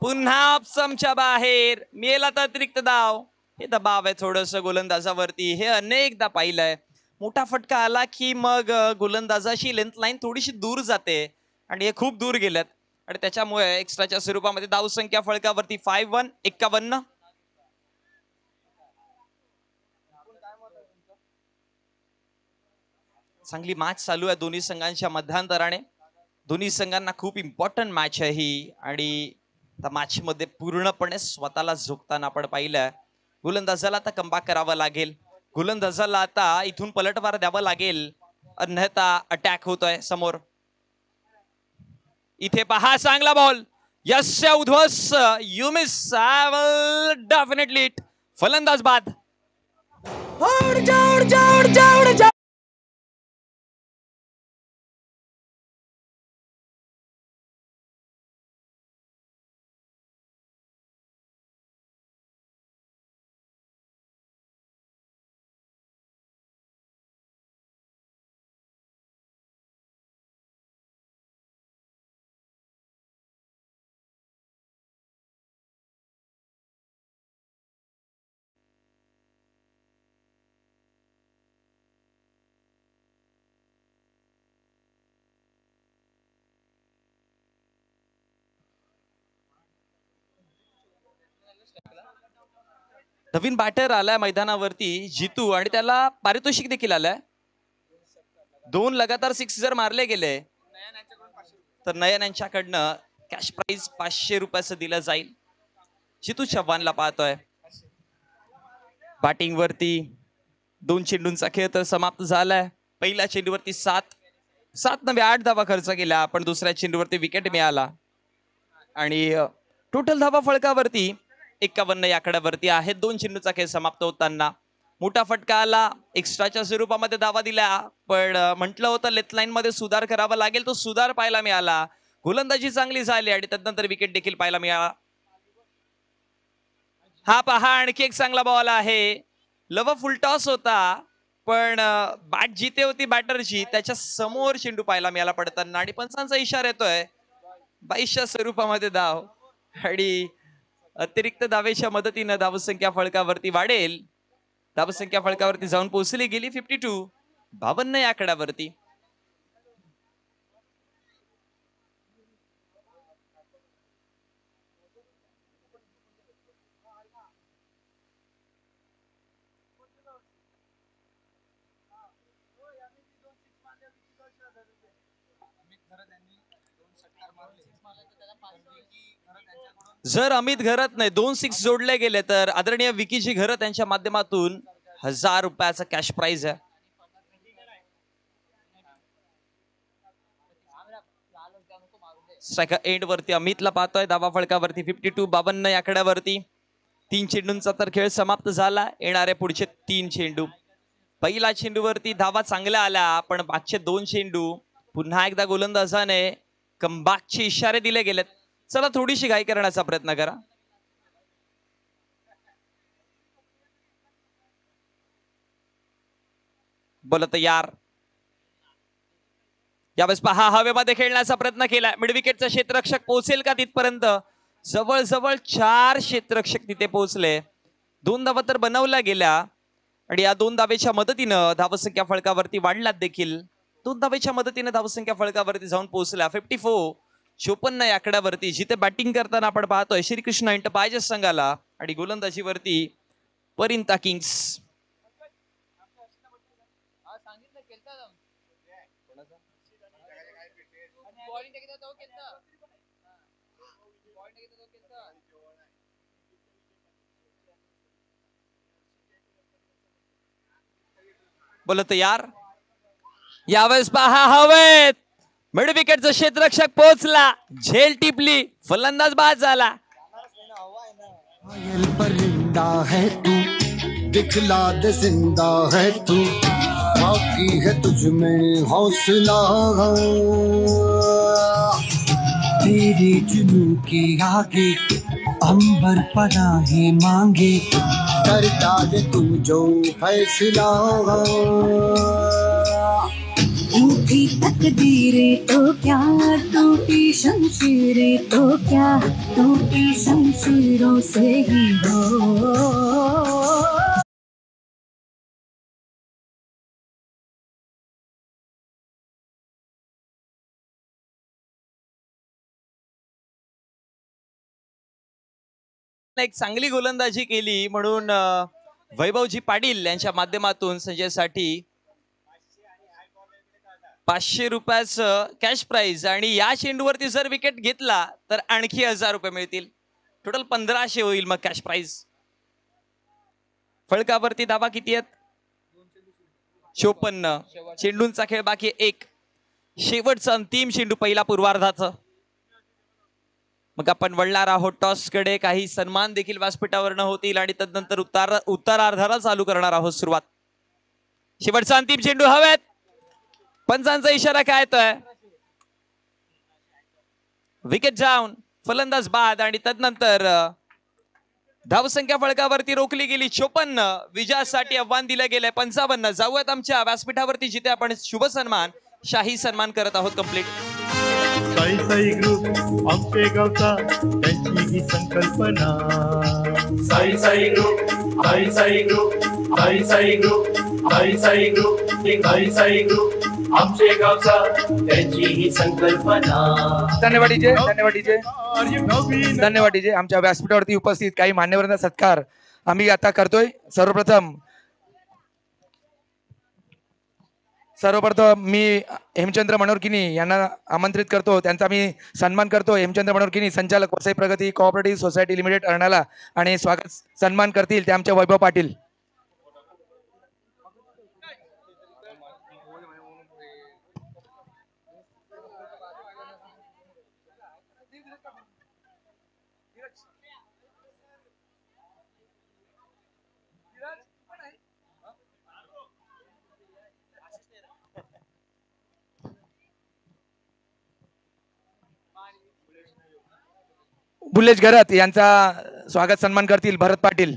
पुन्हा ऑप्शनच्या बाहेर मिळेल अतिरिक्त धाव. हे दबाव आहे थोडस गोलंदाजावरती. हे अनेकदा पाहिलंय. मोठा फटका आला की मग गोलंदाजाची लेंथ लाईन थोडीशी दूर जाते आणि हे खूप दूर गेलेत आणि त्याच्यामुळे एक्स्ट्राच्या स्वरूपामध्ये धाव संख्या फलकावरती 5-1. 51. चांगली मॅच चालू आहे दोन्ही संघांच्या मध्यांतराने. दोन्ही संघांना खूप इम्पॉर्टंट मॅच आहे ही आणि त्या मॅच मध्ये पूर्णपणे स्वतःला झोकताना आपण पाहिलंय. गोलंदाजाला आता कमबॅक करावा लागेल. गोलंदाजाला आता इथून पलटवार द्यावं लागेल अन्यथा अटॅक होतोय समोर. इथे पहा चांगला बॉल. यश उध्वस्त. You miss definitely. फलंदाज बाद. नवीन बॅटर आलाय मैदानावरती जितू आणि त्याला पारितोषिक देखील आलंय. 2 लगातार 6 जर मारले गेले तर नयन यांच्याकडनं कॅश प्राइज 500 रुपयाचं दिलं जाईल. जितू चव्हाणला पाहतोय. बॅटिंग वरती 2 चेंडूंचा खेळ तर समाप्त झालाय. पहिल्या चेंडूवरती 7 नव्हे 8 धावा खर्च केला पण दुसऱ्या चेंडूवरती विकेट मिळाला आणि टोटल धावा फळकावरती 51 या आकड्यावरती आहेत. 2 चेंडूचा खेळ समाप्त होताना मोठा फटका आला. एक्स्ट्राच्या स्वरूपामध्ये धावा दिल्या पण म्हटलं होतं लेथ लाईन मध्ये सुधार करावा लागेल. तो सुधार पाहायला मिळाला. गोलंदाजी चांगली झाली आणि त्यानंतर विकेट देखील पाहायला मिळाला. हा पहा आणखी एक चांगला बॉल आहे. लव फुल टॉस होता पण बॅट जिथे होती बॅटरची त्याच्या समोर चेंडू पाहायला मिळाला पडताना आणि पंचांचा इशारा येतोय 22च्या स्वरूपामध्ये धाव आणि अतिरिक्त धावेच्या मदतीनं धावसंख्या फळकावरती वाढेल. धावसंख्या फळकावरती जाऊन पोहोचली गेली 52. 52 या आकड्यावरती. जर अमित घरत नाही 2 6 जोडले गेले तर आदरणीय विकीजी घरत त्यांच्या माध्यमातून 1000 रुपयाचा कॅश प्राइज आहे. स्ट्रायकर एंड वरती अमितला पाहतोय. धावा फळकावरती 52. 52 या आकड्यावरती. 3 चेंडूंचा तर खेळ समाप्त झाला. येणारे पुढचे 3 चेंडू. पहिला चेंडूवरती धावा चांगल्या आल्या पण मागचे 2 चेंडू पुन्हा एकदा गोलंदाजाने कमबॅकचे इशारे दिले गेलेत. चला थोडीशी घाई करण्याचा प्रयत्न करा. बोला तयार. यावेळेस पहा हवेमध्ये खेळण्याचा प्रयत्न केला. मिड विकेटचा क्षेत्ररक्षक पोहोचेल का तिथपर्यंत. जवळजवळ 4 क्षेत्ररक्षक तिथे पोहोचले. 2 धावा तर बनवल्या गेल्या आणि या 2 धावेच्या मदतीनं धावसंख्या फळकावरती वाढलात देखील. 2 धावेच्या मदतीनं धावसंख्या फळकावरती जाऊन पोहोचल्या 54. 54 या आकड्यावरती जिथे बॅटिंग करताना आपण पाहतोय श्रीकृष्ण एंटरप्राइजेस संघाला आणि गोलंदाजीवरती परिंता किंग्स. बोलो तयार. यावेळेस पहा हवेत मिड विकेटचा क्षेत्ररक्षक पोहोचला, झेल टिपली, फलंदाज बाद झाला. घायल परिंदा है तू, दिखला दे जिंदा है तू, बाकी है तुझ में हौसला. तेरे जुनू के आगे अंबर पनाहे मांगे, कर डाले तू जो फैसला. रूठी तकदीरें तो क्या, टूटी शमशीरें तो क्या, टूटी शमशीरों से ही हो. एक चांगली गोलंदाजी केली म्हणून वैभवजी पाटील यांच्या माध्यमातून संजयसाठी 500 रुपयाचं कॅश प्राइज आणि या चेंडूवरती जर विकेट घेतला तर आणखी 1000 रुपये मिळतील. टोटल 1500 होईल मग कॅश प्राइज. फळकावरती धावा किती आहेत? 54. चेंडूंचा खेळ बाकी एक. शेवटचा अंतिम चेंडू पहिला पूर्वार्धाचं. मग आपण वळणार आहोत टॉस कडे. काही सन्मान देखील व्यासपीठावरनं होतील आणि तदनंतर उत्तरार्धाला चालू करणार आहोत सुरुवात. शेवटचा अंतिम चेंडू हवेत. पंचांचा इशारा काय येतोय? विकेट डाऊन, फलंदाज बाद आणि तदनंतर धावसंख्या फळकावरती रोखली गेली 54. विजयासाठी आव्हान दिलं गेलंय 55. जाऊयात आमच्या व्यासपीठावरती जिथे आपण शुभ सन्मान, शाही सन्मान करत आहोत कंप्लीट. साई साई ग्रुप आमचे गावचा त्यांची ही संकल्पना. Sai Sai group, Sai Sai group, Sai Sai group, Sai Sai group, Sai Sai group आमचे गावचा त्यांची ही संकल्पना. धन्यवाद डीजे, धन्यवाद डीजे, धन्यवाद डीजे. आमच्या व्यासपीठावरती उपस्थित काही मान्यवरांचा सत्कार आम्ही आता करतोय. सर्वप्रथम मी हेमचंद्र मनोरकिनी यांना आमंत्रित करतो, त्यांचा मी सन्मान करतो. हेमचंद्र मनोरकिनी संचालक वसई प्रगती कोऑपरेटिव्ह सोसायटी लिमिटेड अर्नाळा आणि स्वागत सन्मान करतील ते आमचे वैभव पाटील. बुल्लेश घरात यांचा स्वागत सन्मान करतील भरत पाटील.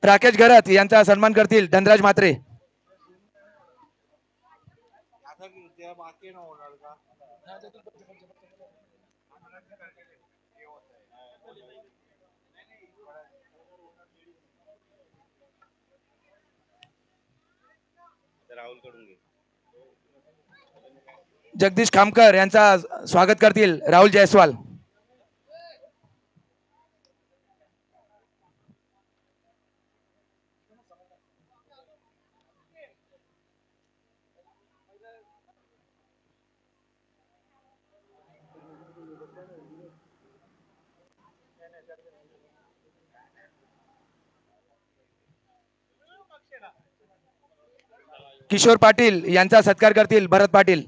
राकेश घरात यांचा सन्मान करतील धनराज म्हात्रे. जगदीश खामकर यांचा स्वागत करतील राहुल जयस्वाल. किशोर पाटील यांचा सत्कार करतील भरत पाटील.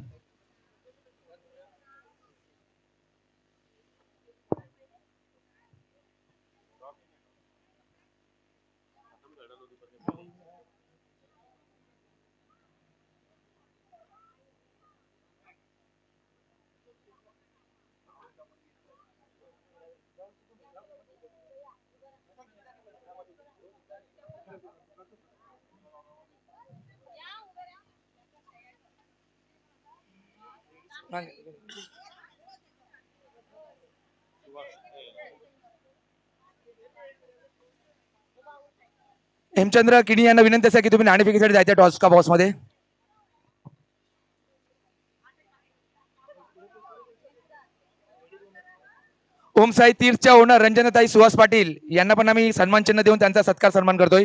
हेमचंद्र किणी यांना विनंती असेल की तुम्ही नाणेफेकीसाठी जायचं टॉस का बॉक्स मध्ये. ओम साई तीर्थच्या ओनर रंजनताई सुहास पाटील यांना पण आम्ही सन्मान चिन्ह देऊन त्यांचा सत्कार सन्मान करतोय.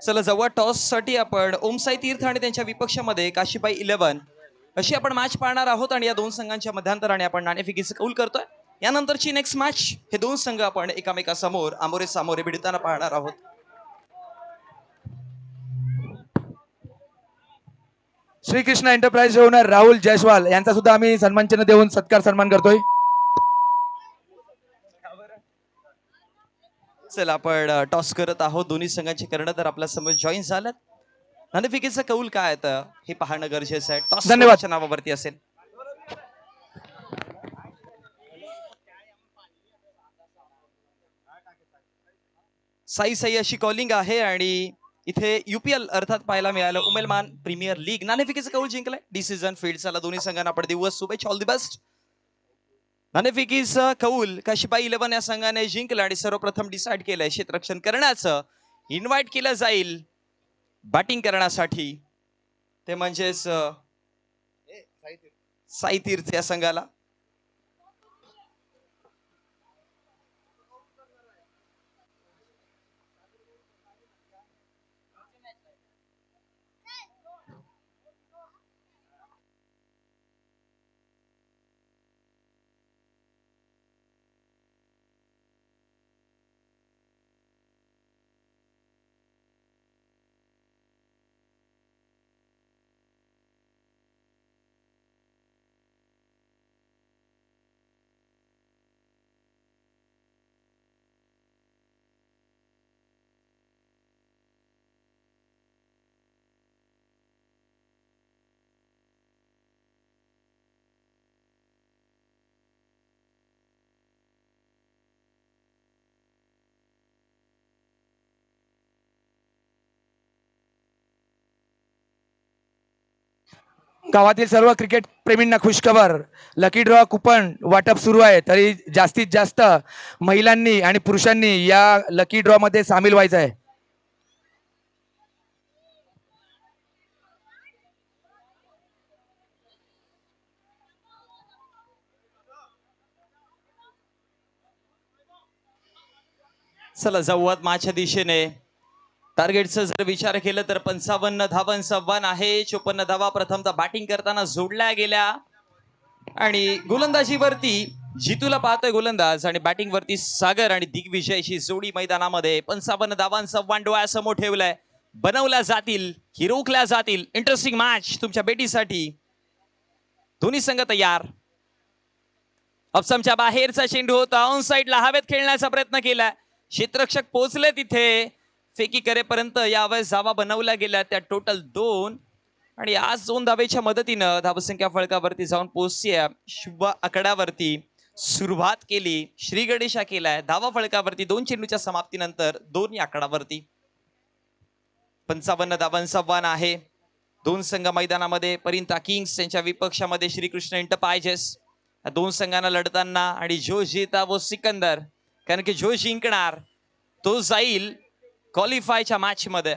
चला जवळ टॉस साठी आपण ओम साई तीर्थ आणि त्यांच्या विपक्षामध्ये काशीबाई 11 अशी आपण मॅच पाहणार आहोत आणि या दोन संघांच्या मध्यांतराने आपण नाणेफेकीचं कौल करतोय. यानंतरची नेक्स्ट मॅच हे दोन संघ आपण एकामेकासमोर आमोरे सामोरे भिडताना पाहणार आहोत. श्रीकृष्ण एंटरप्राइज ओनर राहुल जयस्वाल यांचा सुद्धा आम्ही सन्मान चिन्ह देऊन सत्कार सन्मान करतोय. चला आपण टॉस करत आहोत. दोन्ही संघांचे कर्णधार आपल्या समोर जॉईन झालेत. नाणेफेकीचं कौल काय आहे हे पाहणं गरजेचं आहे. टॉस धन्यवाद नावावरती असेल. साई साई अशी कॉलिंग आहे आणि इथे UPL अर्थात पाहायला मिळालं उमेलमान प्रीमियर लीग. नाणेफेकीचं कौल जिंकलंय डिसिजन फील्ड. चला दोन्ही संघांना आपण देऊ शुभेच्छा, ऑल द बेस्ट. नाणेफेकीचं कौल काशीबाई 11 या संघाने जिंकलं आणि सर्वप्रथम डिसाईड केलंय क्षेत्ररक्षण करण्याचं. इन्व्हाइट केलं जाईल बॅटिंग करण्यासाठी ते म्हणजेच साई तीर्थ या संघाला. गावातील सर्व क्रिकेट प्रेमींना खुशखबर. लकी ड्रॉ कुपन वाटप सुरू आहे. तरी जास्तीत जास्त महिलांनी आणि पुरुषांनी या लकी ड्रॉ मध्ये सामील व्हायचं आहे. चला जाऊयात मॅचच्या दिशेने. टार्गेटचा जर विचार केला तर 55 धावांचा वन आहे. 54 धावा प्रथमतः बॅटिंग करताना जोडल्या गेल्या आणि गोलंदाजीवरती जितूला पाहतोय गोलंदाज आणि बॅटिंग वरती सागर आणि दिग्विजयची जोडी मैदानामध्ये. 55 धावांचा वन डोळ्यासमोर ठेवलाय. बनवल्या जातील की रोखल्या जातील. इंटरेस्टिंग मॅच तुमच्या बेटीसाठी. दोन्ही संघ तयार. ऑप्शनच्या बाहेरचा चेंडू होता. ऑन साइडला हवेत खेळण्याचा प्रयत्न केला. क्षेत्ररक्षक पोहोचले तिथे. फेकी करेपर्यंत यावेळेस धावा बनवल्या गेल्या त्या टोटल 2 आणि आज 2 धावेच्या मदतीनं धावसंख्या फळकावरती जाऊन पोहोचली. शुभ आकड्यावरती सुरुवात केली. श्री गणेशा केलाय धावा फळकावरती 2 चेंडूच्या समाप्तीनंतर 2 या आकडावरती. 55 धावांचा वन आहे. 2 संघ मैदानामध्ये. परिंता किंग्स त्यांच्या विपक्षामध्ये श्रीकृष्ण एंटरप्राइजेस. 2 संघांना लढताना आणि जो जीता वो सिकंदर, कारण की जो जिंकणार तो जाईल क्वालिफायच्या मॅच मध्ये.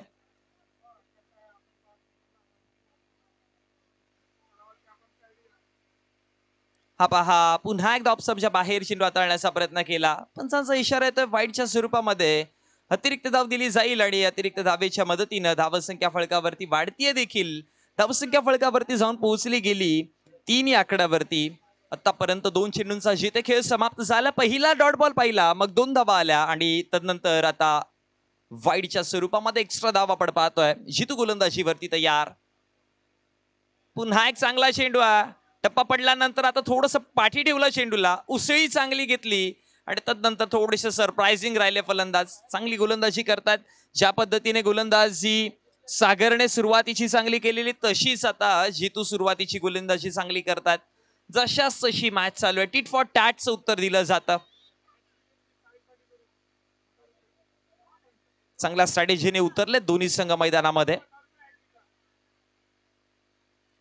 हा पहा पुन्हा एकदा ऑप्शनच्या बाहेर चेंडू हाताळण्याचा प्रयत्न केला. पंचांचा इशारा येतोय वाईडच्या स्वरूपामध्ये. अतिरिक्त धाव दिली जाईल आणि अतिरिक्त धावेच्या मदतीनं धावसंख्या फळकावरती वाढतीये देखील. धावसंख्या फळकावरती जाऊन पोहोचली गेली 3 या आकड्यावरती. आतापर्यंत 2 चेंडूंचा जिथे खेळ समाप्त झाला. पहिला डॉट बॉल पाहिला, मग 2 धावा आल्या आणि तदनंतर आता वाईडच्या स्वरूपामध्ये एक्स्ट्रा धाव आपण पाहतोय. जितू गोलंदाजीवरती तयार. पुन्हा एक चांगला चेंडू आहे. टप्पा पडल्यानंतर आता थोडस पाठी ठेवलं चेंडूला. उसळी चांगली घेतली आणि तदनंतर थोडेसे सरप्राइझिंग राहिले फलंदाज. चांगली गोलंदाजी करतात. ज्या पद्धतीने गोलंदाजी सागरने सुरुवातीची चांगली केलेली तशीच आता जितू सुरुवातीची गोलंदाजी चांगली करतात. जशाच तशी मॅच चालू आहे. टिट फॉर टॅटचं उत्तर दिलं जातं. चांगल्या स्ट्रॅटेजीने उतरले दोन्ही संघ मैदानामध्ये.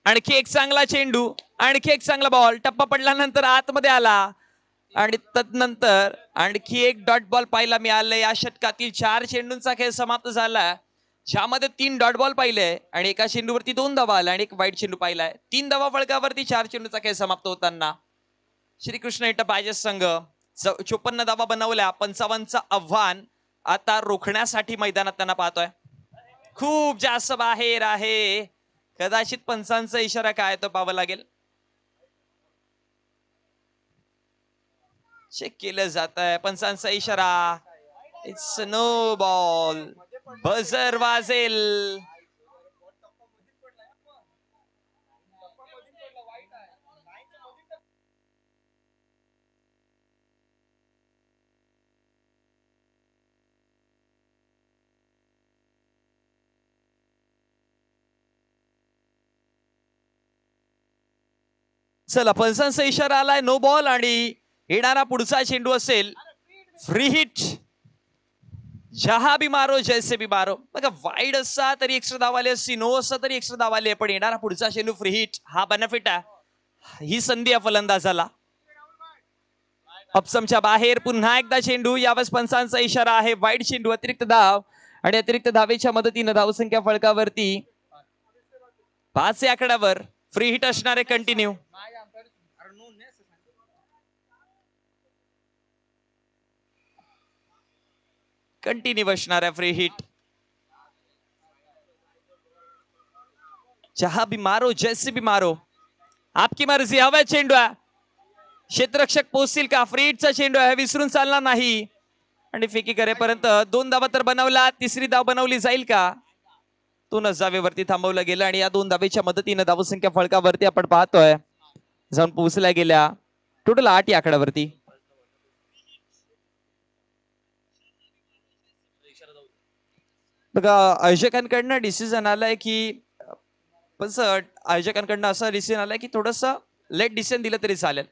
आणखी एक चांगला चेंडू, आणखी एक चांगला बॉल. टप्पा पडल्यानंतर आतमध्ये आला. आणि तदनंतर आणखी एक डॉट बॉल पाहायला मिळालं. या षटकातील 4 चेंडूंचा खेळ समाप्त झाला, ज्यामध्ये 3 डॉट बॉल पाहिले आणि एका चेंडूवरती 2 धावा आल्या आणि एक वाईट चेंडू पाहिलाय. 3 धावा फलकावरती 4 चेंडूचा खेळ समाप्त होताना श्रीकृष्ण एंटरप्राइजेस संघ 54 धावा बनवल्या. 55चं आव्हान आता रोखण्यासाठी मैदानात त्यांना पाहतोय. खूप जास्त बाहेर आहे, कदाचित पंचांचा इशारा काय तो पाहावा लागेल. चेक केलं जात आहे पंचांचा इशारा. It's no ball. बझर वाजेल. चला पंचांचा इशारा आलाय, नो बॉल. आणि येणारा पुढचा चेंडू असेल फ्री हिट. जहा भी मारो जैसे भी मारो. बघा वाईड असता तरी एक्स्ट्रा धावाले असती, नो असता तरी एक्स्ट्रा धावाले, पण येणारा पुढचा चेंडू फ्री हिट हा बेनिफिट आहे. ही संधी आहे फलंदाजाला. अपसमच्या बाहेर पुन्हा एकदा चेंडू. यावेळेस पंचांचा इशारा आहे वाईड चेंडू, अतिरिक्त धाव. आणि अतिरिक्त धावेच्या मदतीनं धावसंख्या फलकावरती 5 या आकड्यावर. फ्री हिट असणारे कंटिन्यू. कंटिन्यू बसणार आहे फ्री हिट. जहा भी मारो जैसे भी मारो, आपकी मर्जी. हवा चेंडू आहे, क्षेत्ररक्षक पोहोचतील का? फ्री हिटचा चेंडू आहे, विसरून चालणार नाही. आणि फेकी करेपर्यंत 2 धावा तर बनवला, तिसरी धाव बनवली जाईल का? 2च धावेवरती थांबवलं गेलं. आणि या 2 धावेच्या मदतीनं धावसंख्या फलकावरती आपण पाहतोय जाऊन पोहोचल्या गेल्या टोटल 8 या आकड्यावरती. बघा आयोजकांकडनं डिसिजन आलाय की, पण सर आयोजकांकडनं असा डिसिजन आलाय की थोडस लेट डिसिजन दिलं तरी चालेल.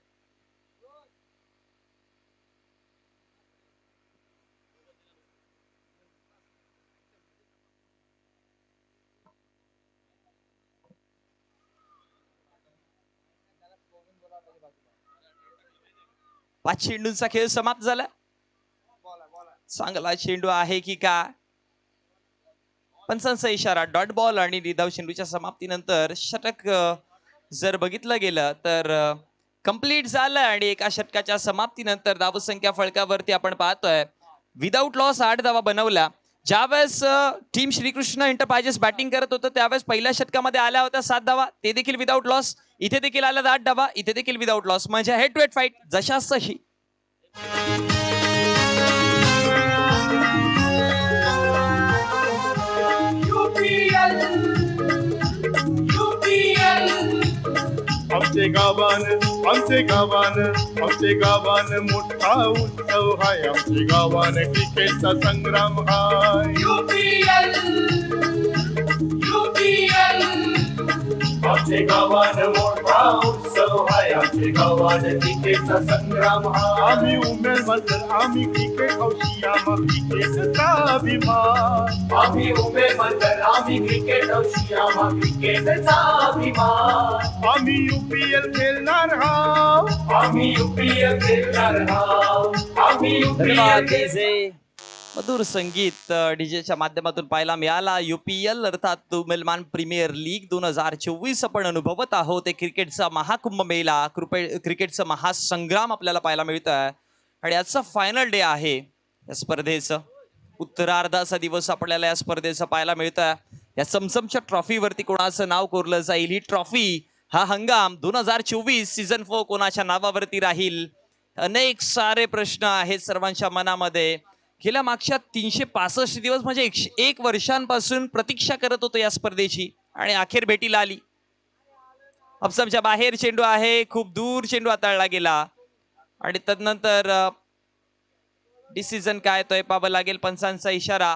पाच चेंडूंचा खेळ समाप्त झाला. चांगला चेंडू आहे की का? पंचांचा इशारा डॉट बॉल. आणि निधाव चेंडूच्या समाप्तीनंतर षटक जर बघितलं गेलं तर कंप्लीट झालं. आणि एका षटकाच्या समाप्तीनंतर धावसंख्या फलकावरती आपण पाहतोय विदाऊट लॉस 8 धावा बनवल्या. ज्यावेळेस टीम श्रीकृष्ण एंटरप्राइजेस बॅटिंग करत होतं त्यावेळेस पहिल्या षटकामध्ये आल्या होत्या 7 धावा, ते देखील विदाऊट लॉस. इथे देखील आल्या 8 धावा, इथे देखील विदाऊट लॉस. म्हणजे हेड टू हेड फाईट जशास तशी. आमचे गावान आमचे गावान आमचे गावान मोठा उत्सव हाय. आमचे गावान क्रिकेटचा संग्राम हाय. आमचे गावान मोठा उत्सव हाय. आमचे गावान क्रिकेटचा संग्राम हाय. आम्ही उमेद म्हणतात आम्ही क्रिकेट हौशी, आम्हा क्रिकेटचा अभिमान. आम्ही उमेद म्हणतात आम्ही क्रिकेट हौशी, आम्हा क्रिकेटचा अभिमान. आम्ही UPL खेळणार हाव. आम्ही UPL खेळणार हाव. आम्ही UPL. मधुर संगीत डीजेच्या माध्यमातून पाहायला मिळाला. UPL अर्थात दुमिलमान प्रीमियर लीग 2024 आपण अनुभवत आहोत. ते क्रिकेटचा महाकुंभ मेळा, क्रिकेटचा महासंग्राम आपल्याला पाहायला मिळत आहे. आणि आजचा फायनल डे आहे या स्पर्धेचं. उत्तरार्धाचा दिवस आपल्याला या स्पर्धेचा पाहायला मिळत आहे. या चमचमच्या ट्रॉफीवरती कोणाचं नाव कोरलं जाईल, ही ट्रॉफी, हा हंगाम 2024 सीझन 4 कोणाच्या नावावरती राहील, अनेक सारे प्रश्न आहेत सर्वांच्या मनामध्ये. गेल्या मागच्या 365 दिवस म्हणजे 101 वर्षांपासून प्रतीक्षा करत होतो या स्पर्धेची आणि अखेर भेटीला आली. अपसमच्या बाहेर चेंडू आहे, खूप दूर चेंडू हाताळला गेला. आणि तदनंतर डिसिजन काय तो पाहावं लागेल. पंचांचा इशारा.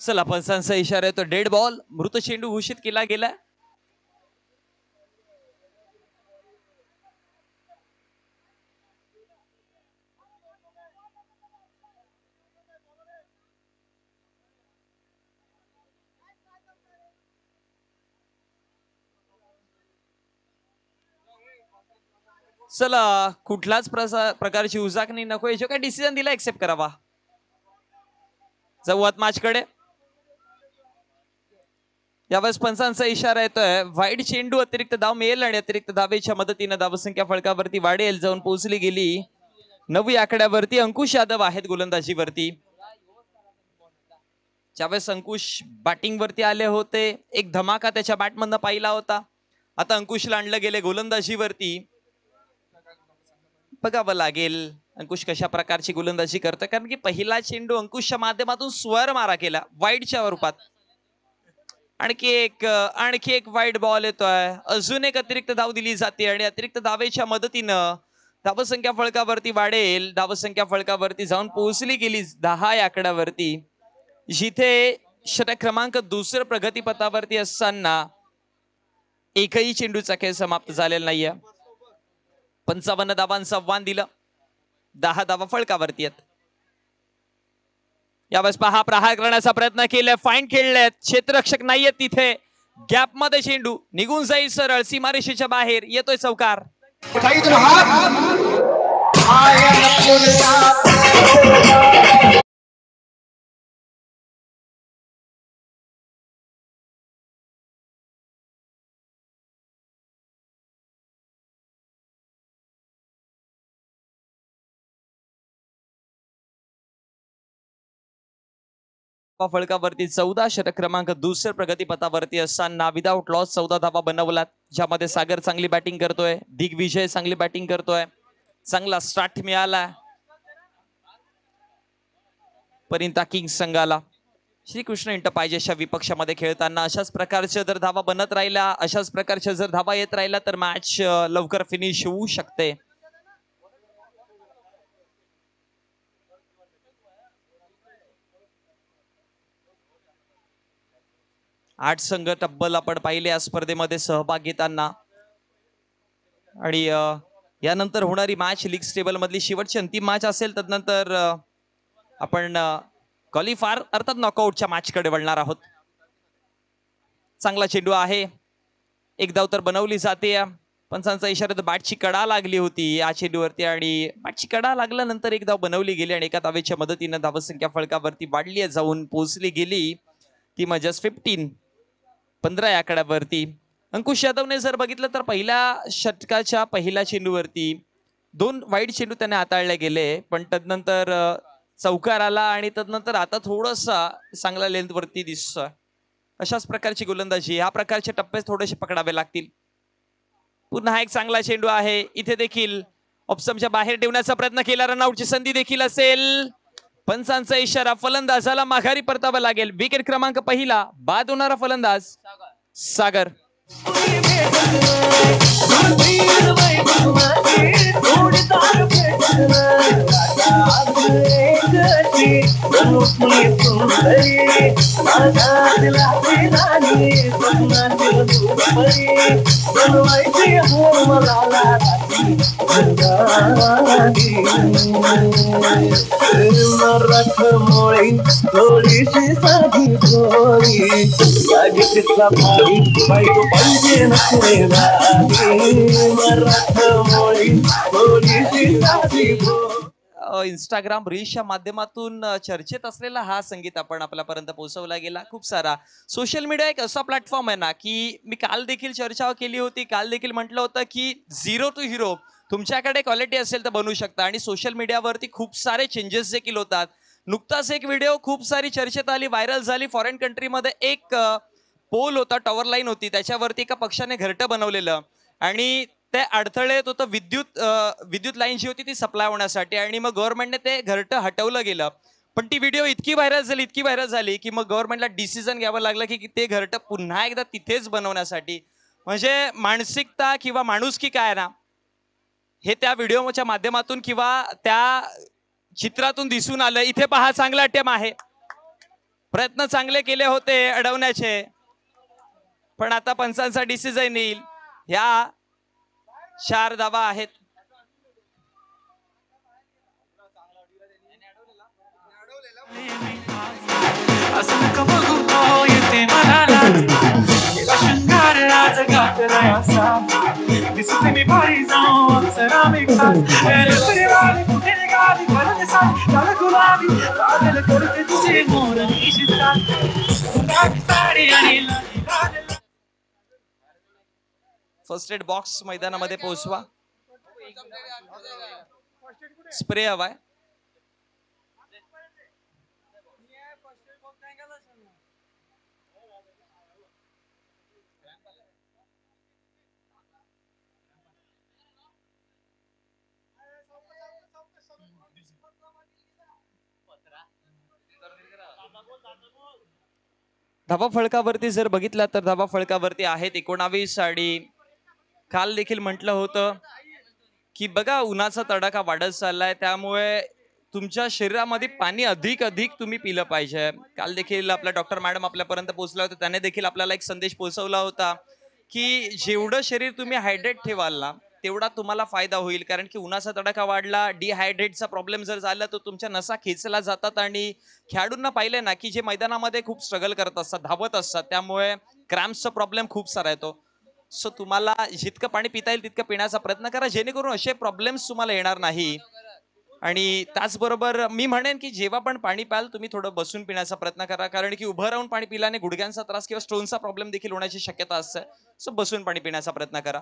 चला पंचांचा इशारा येतो डेड बॉल, मृत चेंडू घोषित केला गेला. चला कुठलाच प्रकारची उजाकणी नको, जो काय डिसिजन दिला एक्सेप्ट करावा. जाऊयात मॅच कडे. यावेळेस पंचांचा इशारा येतोय वाईड चेंडू अतिरिक्त धाव मिळेल आणि अतिरिक्त धावेच्या मदतीने धावसंख्या फळकावरती वाढेल. जाऊन पोहोचली गेली 9 आकड्यावरती. अंकुश यादव आहेत गोलंदाजीवरती. ज्यावेळेस अंकुश बॅटिंग वरती आले होते एक धमाका त्याच्या बॅटमधनं पाहिला होता. आता अंकुशला आणलं गेले गोलंदाजीवरती. बघावं लागेल अंकुश कशा प्रकारची गोलंदाजी करतोय, कारण की पहिला चेंडू अंकुशच्या माध्यमातून स्वर मारा केला वाईडच्या रूपात. आणखी एक वाईड बॉल येतोय. अजून एक अतिरिक्त धाव दिली जाते आणि अतिरिक्त धावेच्या मदतीनं धावसंख्या फळकावरती वाढेल. धावसंख्या फळकावरती जाऊन पोहोचली गेली 10 आकड्यावरती, जिथे षटक क्रमांक 2 प्रगतीपथावरती असताना एकही चेंडूचा खेळ समाप्त झालेला नाहीये. 55 धावांचं आव्हान दिलं. 10 धावा फळकावरती आहेत. यावेळेस पहा प्रहार करण्याचा प्रयत्न केलाय, फाईन खेळलेत, क्षेत्ररक्षक नाहीयेत तिथे. गॅप मध्ये चेंडू निघून जाईल सरळ सीमारेषेच्या बाहेर. येतोय चौकार. फळकावरती 14 षटक क्रमांक 2 प्रगतीपथावरती असताना विदाउट लॉस 14 धावा बनवलात, ज्यामध्ये सागर चांगली बॅटिंग करतोय, दिग्विजय चांगली बॅटिंग करतोय. चांगला स्टार्ट मिळाला परिंता किंग्स संघाला. श्रीकृष्ण इंटरप्राइजेसच्या विपक्षामध्ये खेळताना अशाच प्रकारच्या जर धावा बनत राहिल्या, अशाच प्रकारच्या जर धावा येत राहिल्या तर मॅच लवकर फिनिश होऊ शकते. आठ संघ तब्बल आपण पाहिले या स्पर्धेमध्ये सहभाग घेताना. आणि यानंतर होणारी मॅच लीग टेबल मधली शेवटची अंतिम मॅच असेल. तदनंतर आपण क्वालिफायर अर्थात नॉकआउटच्या मॅच कडे वळणार आहोत. चांगला चेंडू आहे, एक धाव तर बनवली जाते. पंचांचा इशारा, बॅटची कडा लागली होती या चेंडूवरती आणि बॅटची कडा लागल्यानंतर एक धाव बनवली गेली आणि एका धावेच्या मदतीने धावसंख्या फळकावरती वाढली, जाऊन पोहोचली गेली ती मजस 15 आकड्यावरती. अंकुश यादवने जर बघितलं तर पहिल्या षटकाच्या पहिल्या चेंडूवरती 2 वाईड चेंडू त्याने हाताळले गेले, पण तदनंतर चौकार आला आणि तदनंतर आता थोडासा चांगला लेंथ वरती दिसतोय. अशाच प्रकारची गोलंदाजी ह्या प्रकारचे टप्पे थोडेसे पकडावे लागतील. पुन्हा एक चांगला चेंडू आहे, इथे देखील ऑप्शनच्या बाहेर ठेवण्याचा प्रयत्न केला, रनआउटची संधी देखील असेल. पंचांचा इशारा, फलंदाजाला माघारी परतावं लागेल. विकेट क्रमांक पहिला बाद होणारा फलंदाज सागर. इंस्टाग्राम रील्सच्या माध्यमातून चर्चेत असलेला हा संगीत आपण आपल्यापर्यंत पोहोचवला गेला. खूप सारा सोशल मीडिया एक असा प्लॅटफॉर्म आहे ना, की मी काल देखील चर्चा केली होती, काल देखील म्हटलं होतं की 0 to हीरो तुमच्याकडे क्वालिटी असेल तर बनवू शकता. आणि सोशल मीडियावरती खूप सारे चेंजेस देखील होतात. नुकताच एक व्हिडिओ खूप सारी चर्चेत आली, व्हायरल झाली. फॉरेन कंट्रीमध्ये एक पोल होता, टॉवर लाईन होती, त्याच्यावरती एका पक्षाने घरटं बनवलेलं आणि ते अडथळे येत होतं विद्युत लाईन जी होती ती सप्लाय होण्यासाठी, आणि मग गव्हर्नमेंटने ते घरटं हटवलं गेलं. पण ती व्हिडिओ इतकी व्हायरल झाली की मग गव्हर्नमेंटला डिसिजन घ्यावं लागलं की ते घरटं पुन्हा एकदा तिथेच बनवण्यासाठी. म्हणजे मानसिकता किंवा माणुसकी काय ना, हे त्या व्हिडिओच्या माध्यमातून किंवा त्या चित्रातून दिसून आलं. इथे पहा, चांगला अटेम्प्ट आहे, प्रयत्न चांगले केले होते अडवण्याचे, पण आता पंचांचा डिसिजन येईल. ह्या 4 धावा आहेत. फर्स्ट एड बॉक्स मैदानामध्ये पोहोचवा. स्प्रे हवाय. धाबा फळकावरती जर बघितला तर धाबा फळकावरती आहेत 19 आणि काल देखील म्हटलं होतं की बघा उन्हाचा तडाखा वाढत चाललाय, त्यामुळे तुमच्या शरीरामध्ये पाणी अधिक तुम्ही पिलं पाहिजे. काल देखील आपला डॉक्टर मॅडम आपल्यापर्यंत पोहोचला होता, त्याने देखील आपल्याला एक संदेश पोहोचवला होता की जेवढं शरीर तुम्ही हायड्रेट ठेवाल ना तेवढा तुम्हाला फायदा होईल. कारण की उन्हाचा तडाखा वाढला, डिहायड्रेटचा प्रॉब्लेम जर झाला तर तुमच्या नसा खेचला जातात. आणि खेळाडूंना पाहिलं ना की जे मैदानामध्ये खूप स्ट्रगल करत असतात, धावत असतात, त्यामुळे क्रॅम्प्सचा प्रॉब्लेम खूप सारा येतो. सो तुम्हाला जितकं पाणी पिता येईल तितकं पिण्याचा प्रयत्न करा, जेणेकरून असे प्रॉब्लेम्स तुम्हाला येणार नाही. आणि त्याचबरोबर मी म्हणेन की जेव्हा पण पाणी प्याल तुम्ही थोडं बसून पिण्याचा प्रयत्न करा, कारण की उभं राहून पाणी पिल्याने गुडघ्यांचा त्रास किंवा स्टोनचा प्रॉब्लेम देखील होण्याची शक्यता असते. सो बसून पाणी पिण्याचा प्रयत्न करा.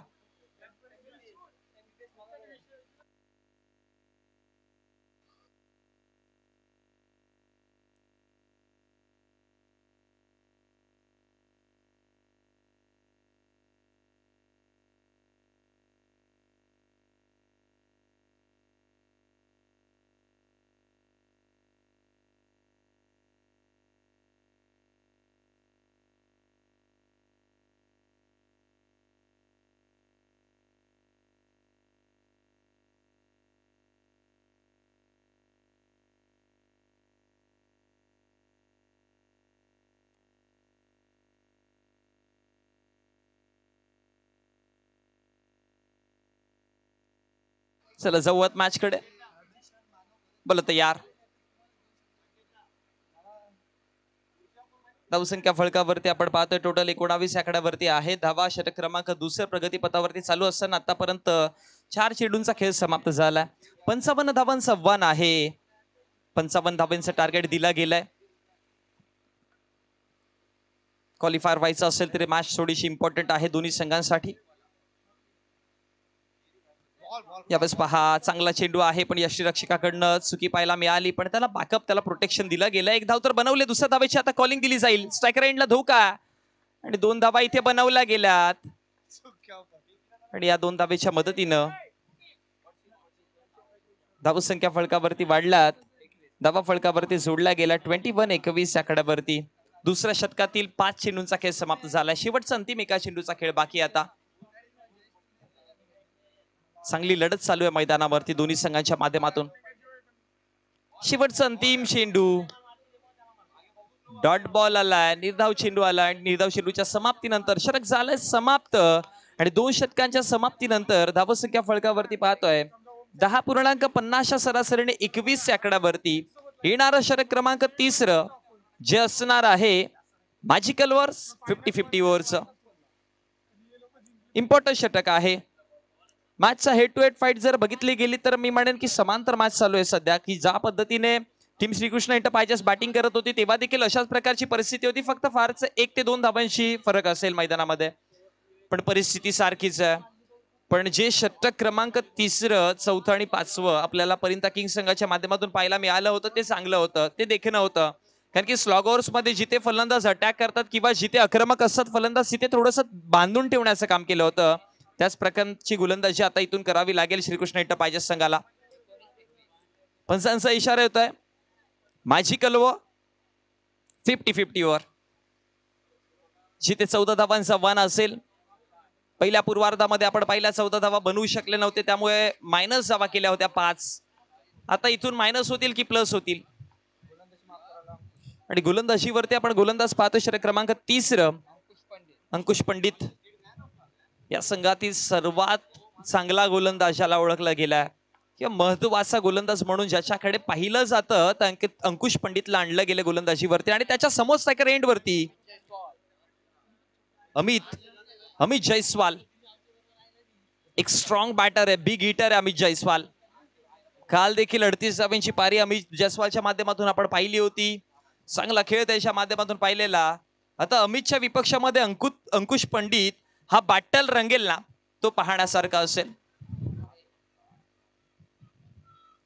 चला जाऊयात मॅच कडे. बोला तयार. धावसंख्या फळकावरती आपण पाहतोय टोटल 19 आकड्यावरती आहे. धावा षटक क्रमांक 2 प्रगती पथावरती चालू असताना आतापर्यंत 4 चेंडूंचा खेळ समाप्त झालाय. 55 धावांचं आव्हान आहे. 55 धावांचं टार्गेट दिला गेलाय. क्वालिफायर व्हायचं असेल तरी मॅच थोडीशी इम्पॉर्टंट आहे दोन्ही संघांसाठी. यावेळेस पहा चांगला चेंडू आहे पण यष्टीरक्षकाकडनं चुकी पाहायला मिळाली, पण त्याला बॅकअप, त्याला प्रोटेक्शन दिलं गेलं. 1 धाव तर बनवले. दुसऱ्या धावेची आता कॉलिंग दिली जाईल. स्ट्रायकर एंडला धोका आणि 2 धावा इथे बनवल्या गेल्यात. आणि या 2 धावेच्या मदतीनं धावसंख्या फळकावरती वाढलात. धावा फळकावरती जोडला गेला 21-21 आकड्यावरती. दुसऱ्या षटकातील 5 चेंडूंचा खेळ समाप्त झाला. शेवटचा अंतिम एका चेंडूचा खेळ बाकी. आता चांगली लढत चालू आहे मैदानावरती दोन्ही संघांच्या माध्यमातून. शेवटचा अंतिम चेंडू, डॉट बॉल आलाय, निर्धाव चेंडू आलाय. निर्धाव चेंडूच्या समाप्तीनंतर षटक झालंय समाप्त. आणि 2 षटकांच्या समाप्तीनंतर धावसंख्या फळकावरती पाहतोय 10.50 सरासरीने 21 आकड्यावरती येणारं षटक क्रमांक 3 जे असणार आहे मॅजिकल ओव्हर्स 50-50 ओव्हरचं इम्पॉर्टंट षटक आहे. मॅचचा हेड टू हेड फाईट जर बघितली गेली तर मी म्हणेन की समांतर मॅच चालू आहे सध्या. की ज्या पद्धतीने टीम श्रीकृष्ण एंटरप्राइजेस बॅटिंग करत होती तेव्हा देखील अशाच प्रकारची परिस्थिती होती. फक्त फारच 1 ते 2 धावांशी फरक असेल मैदानामध्ये, पण परिस्थिती सारखीच आहे. पण जे षटक क्रमांक 3, 4 आणि 5 आपल्याला परिंता किंग संघाच्या माध्यमातून पाहायला मिळालं होतं ते चांगलं होतं, ते देखणं होतं. कारण की स्लॉग ओव्हर्स मध्ये जिथे फलंदाज अटॅक करतात किंवा जिथे आक्रमक असतात फलंदाज तिथे थोडंसं बांधून ठेवण्याचं काम केलं होतं. त्याच प्रकारची गोलंदाजी आता इथून करावी लागेल श्रीकृष्ण एंटरप्राइजेस संघाला. पंचांचा इशारा येतोय मॅजिकल ओव्हर 50-50 ओव्हर. जिथे 14 धावांचं आव्हान असेल. पहिल्या पूर्वार्धामध्ये आपण पहिल्या 14 धावा बनवू शकले नव्हते, त्यामुळे मायनस धावा केल्या होत्या 5. आता इथून मायनस होतील की प्लस होतील? आणि गोलंदाजीवरती आपण गोलंदाज पाहतो षटक क्रमांक 30 अंकुश पंडित या संघातील सर्वात चांगला गोलंदाज ज्याला ओळखला गेलाय किंवा महत्वाचा गोलंदाज म्हणून ज्याच्याकडे पाहिलं जातं तर अंकुश पंडितला आणलं गेलं गोलंदाजीवरती आणि त्याच्या समोर स्ट्रायकर एंड वरती अमित जयस्वाल एक स्ट्रॉंग बॅटर आहे, बिग हिटर आहे अमित जयस्वाल. काल देखील 38 धावांची पारी अमित जयस्वालच्या माध्यमातून आपण पाहिली होती. चांगला खेळ त्याच्या माध्यमातून पाहिलेला. आता अमितच्या विपक्षामध्ये अंकुश पंडित हा बॅटल रंगेल ना तो पाहण्यासारखा असेल.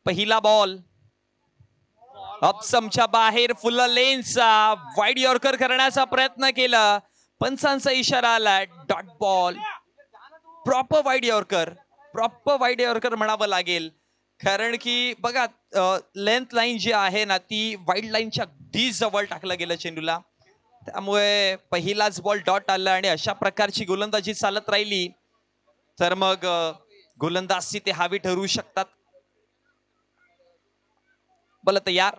पहिला बॉल ऑप्समच्या बाहेर फुल लेन्सचा वाईड यॉर्कर करण्याचा प्रयत्न केला. पंचांचा इशारा आला. Dot ball. Proper wide yorker म्हणावं लागेल कारण की बघा लेंथ लाईन जी आहे ना ती वाईड लाईनच्या अगदी जवळ टाकलं गेलं चेंडूला. त्यामुळे पहिलाच बॉल डॉट आला आणि अशा प्रकारची गोलंदाजी चालत राहिली तर मग गोलंदाजी ते हावी ठरवू शकतात. बोला तयार.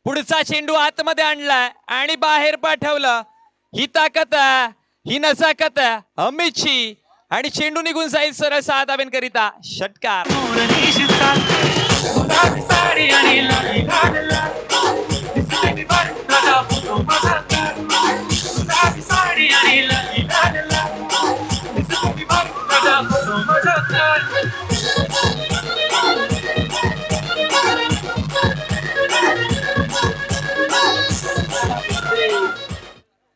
पुढचा चेंडू आतमध्ये आणलाय आणि बाहेर पाठवलं. ही ताकद आहे, ही नजाकत आहे अमितची आणि चेंडू निघून जाईल सरळ 6 धावांकरिता. षटकार.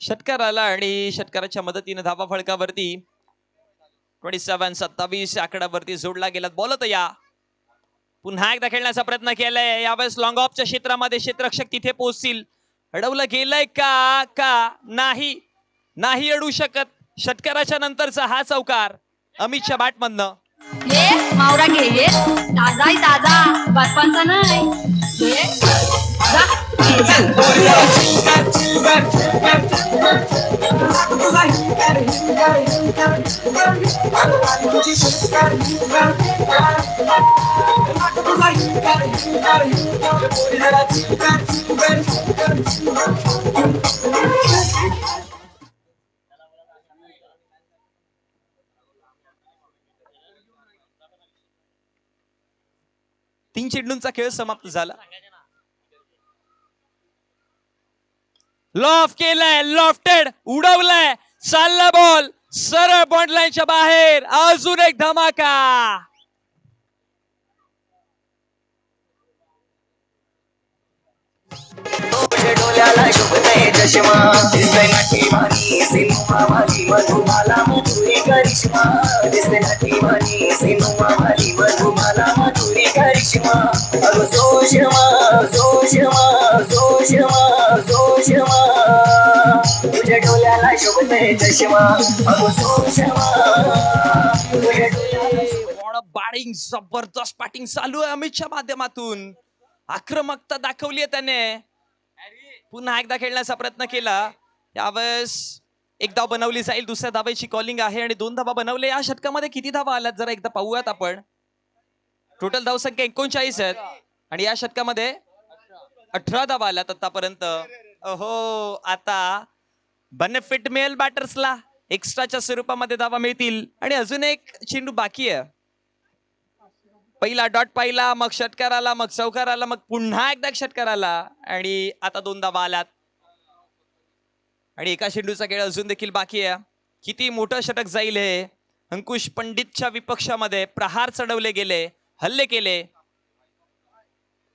षटकार आला आणि षटकाराच्या मदतीने धावा फळकावरती 27-27 आकड्यावरती जोडला गेला. बॉलत या पुन्हा एकदा खेळण्याचा प्रयत्न केलाय. यावेळेस लॉंग ऑफच्या क्षेत्रामध्ये क्षेत्ररक्षक तिथे पोहोचतील. अडवलं गेलंय का नाही अडवू शकत. षटकाराच्या नंतरचा हा चौकार अमितच्या बॅट मधनं. ये मावरा घे ताजा बचपनचा नाही तीन चेंडूंचा खेळ समाप्त झाला. लॉफ केलाय, लॉफ्टेड उडवलाय, चालला बॉल सरळ बॉन्ड लाईनच्या बाहेर. अजून एक धमाका. डोल्याला शोभतय चष्मा दिसतय नाठी मानी सिनुमा माझी मधुमाला मधुरी करिश्मा दिसतय नाठी मानी सिनुमा माझी मधुमाला मधुरी करिश्मा अगो जोशमा तुझ्या डोल्याला शोभतय चष्मा अगो जोशमा तुझ्या डोल्याला. बॅटिंग जबरदस्त बॅटिंग चालू आहे अमितच्या माध्यमातून. आक्रमकता दाखवली आहे त्याने. पुन्हा एकदा खेळण्याचा प्रयत्न केला. यावेळेस एक धाव बनवली जाईल. दुसऱ्या धावेची कॉलिंग आहे आणि 2 धावा बनवले. या षटकामध्ये किती धावा आल्यात जरा एकदा पाहूयात आपण. टोटल धावसंख्या 39 आहेत आणि या षटकामध्ये 18 धावा आल्यात आतापर्यंत. हो आता बेनिफिट मिळेल बॅटर्सला. एक्स्ट्राच्या स्वरूपामध्ये धावा मिळतील आणि अजून एक चेंडू बाकी आहे. पहिला डॉट पाहिला, मग षटकार आला, मग चौकार आला, मग पुन्हा एकदा षटकार आला आणि आता 2 धावा आल्यात आणि एका चेंडूचा खेळ अजून देखील बाकी आहे. किती मोठं षटक जाईल हे. अंकुश पंडितच्या विपक्षामध्ये प्रहार चढवले गेले, हल्ले केले.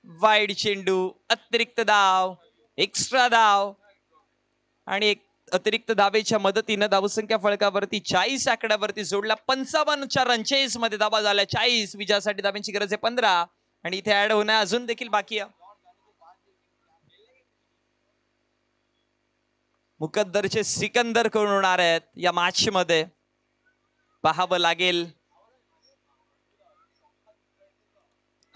वाईड चेंडू, अतिरिक्त धाव, एक्स्ट्रा धाव आणि एक अतिरिक्त धावेच्या मदतीनं धावसंख्या फळकावरती 40 आकड्यावरती जोडला. 55च्या रनचेस मध्ये धावा झाल्या. 40 विजयासाठी धाव्यांची गरज आहे 15 आणि इथे ऍड होणं अजून देखील बाकी आहे. मुकद्दरचे सिकंदर कोण होणार आहेत या मॅच मध्ये पाहावं लागेल.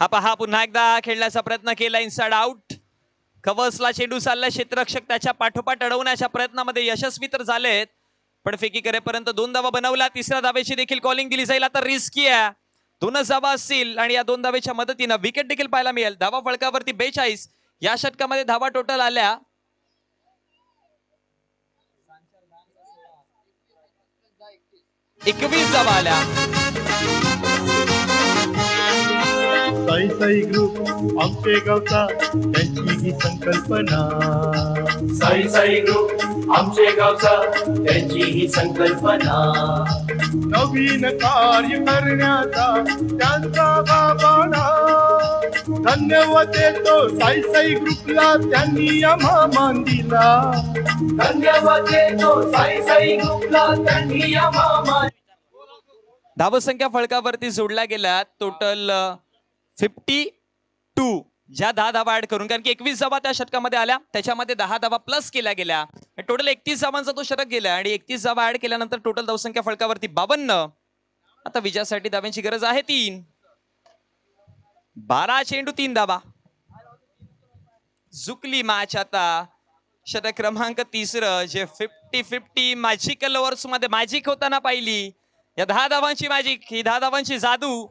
हा पहा पुन्हा एकदा खेळण्याचा प्रयत्न केला. Inside out. कव्हर्सला चेंडू चाललाय. क्षेत्ररक्षक त्याच्या पाठोपाठ अडवण्याच्या प्रयत्नामध्ये यशस्वी तर झालेत पण फेकी करेपर्यंत 2 धावा बनवल्या. तिसऱ्या धावेची देखील कॉलिंग दिली जाईल. आता रिस्की आहे. 2च धावा असतील आणि या 2 धावेच्या मदतीनं विकेट देखील पाहायला मिळेल. धावा फळकावरती 42. या षटकामध्ये धावा टोटल आल्या 21 धावा आल्या. साई साई ग्रुप आमचे गावचा त्यांची ही संकल्पना. साई साई ग्रुप आमचे गावचा त्यांची ही संकल्पना. नवीन कार्य करण्याचा त्यांचा बाबाना. धन्यवाद देतो साई साई ग्रुपला त्यांनी आम्हा मान दिला. धन्यवाद देतो साई साई ग्रुपला त्यांनी आम्हा मान. धावसंख्या फळकावरती जोडल्या गेल्या टोटल 52. ज्या 10 धावा ऍड करून, कारण की 21 धावा त्या षटकामध्ये आल्या, त्याच्यामध्ये 10 धावा प्लस केल्या गेल्या. टोटल 31 धावांचा तो षटक गेला आणि 31 धावा ऍड केल्यानंतर टोटल धावसंख्या फळकावरती 52. आता विजयासाठी धाव्यांची गरज आहे 3. 12 चेंडू 3 धावा. झुकली मॅच आता. षटक क्रमांक 3 जे 50-50 मॅजिकल ओव्हर्स मध्ये मॅजिक होताना पाहिली. या 10 धावांची मॅजिक, ही 10 धावांची जादू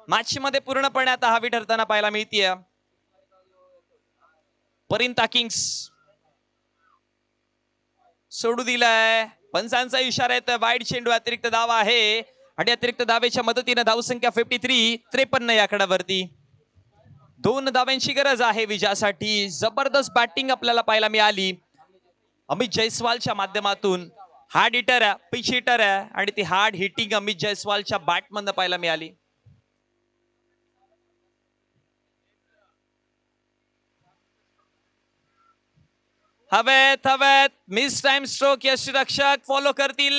मॅच मध्ये पूर्णपणे आता हवी ठरताना पाहायला मिळतीये. परिंता किंग्स सोडू दिलाय. पंचांचा इशारा येतोय. वाईड चेंडू, अतिरिक्त धावा आहे आणि अतिरिक्त धावेच्या मदतीने धावसंख्या 53 या आकड्यावरती. 2 धाव्यांची गरज आहे विजयासाठी. जबरदस्त बॅटिंग आपल्याला पाहायला मिळाली अमित जयस्वालच्या माध्यमातून. हार्ड हिटर आहे, पिच हिटर आहे आणि ती हार्ड हिटिंग अमित जयस्वालच्या बॅटमधनं पाहायला मिळाली. हवेत हवेत मिस टाइम स्ट्रोक यष्टीरक्षक फॉलो करतील.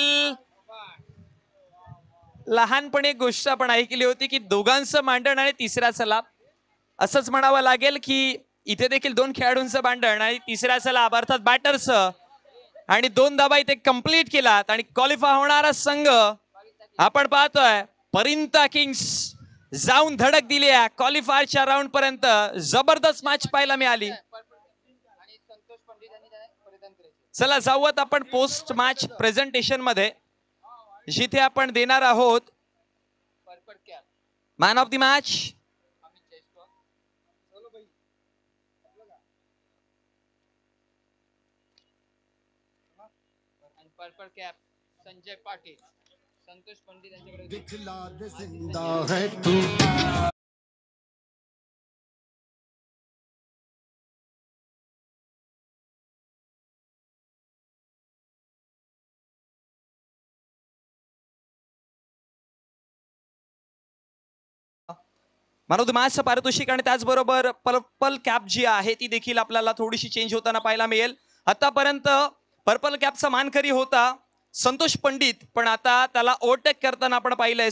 लहानपणी एक गोष्ट आपण ऐकली होती की दोघांचं मांडण आणि तिसऱ्याचा लाभ. असंच म्हणावं लागेल की इथे देखील 2 खेळाडूंचं मांडण आणि तिसऱ्याचा लाभ अर्थात बॅटरचं. आणि 2 धावा इथे कंप्लीट केलात आणि क्वालिफाय होणारा संघ आपण पाहतोय परिंता किंग्स जाऊन धडक दिली आहे क्वालिफायरच्या राऊंड पर्यंत. जबरदस्त मॅच पाहायला मिळाली. चला जाऊयात आपण पोस्ट मॅच प्रेझेंटेशन मध्ये, जिथे आपण देणार आहोत man of the match. Purple cap Sanjay Patil, Santosh Pandit यांच्याकडे. दिखला दे जिंदा है तू. मॅन ऑफ द मॅचचं पारितोषिक आणि त्याचबरोबर पर्पल कॅप जी आहे ती देखील आपल्याला थोडीशी चेंज होताना पाहायला मिळेल. आतापर्यंत पर्पल कॅपचा मानकरी होता संतोष पंडित, पण आता त्याला ओव्हरटेक करताना आपण पाहिलंय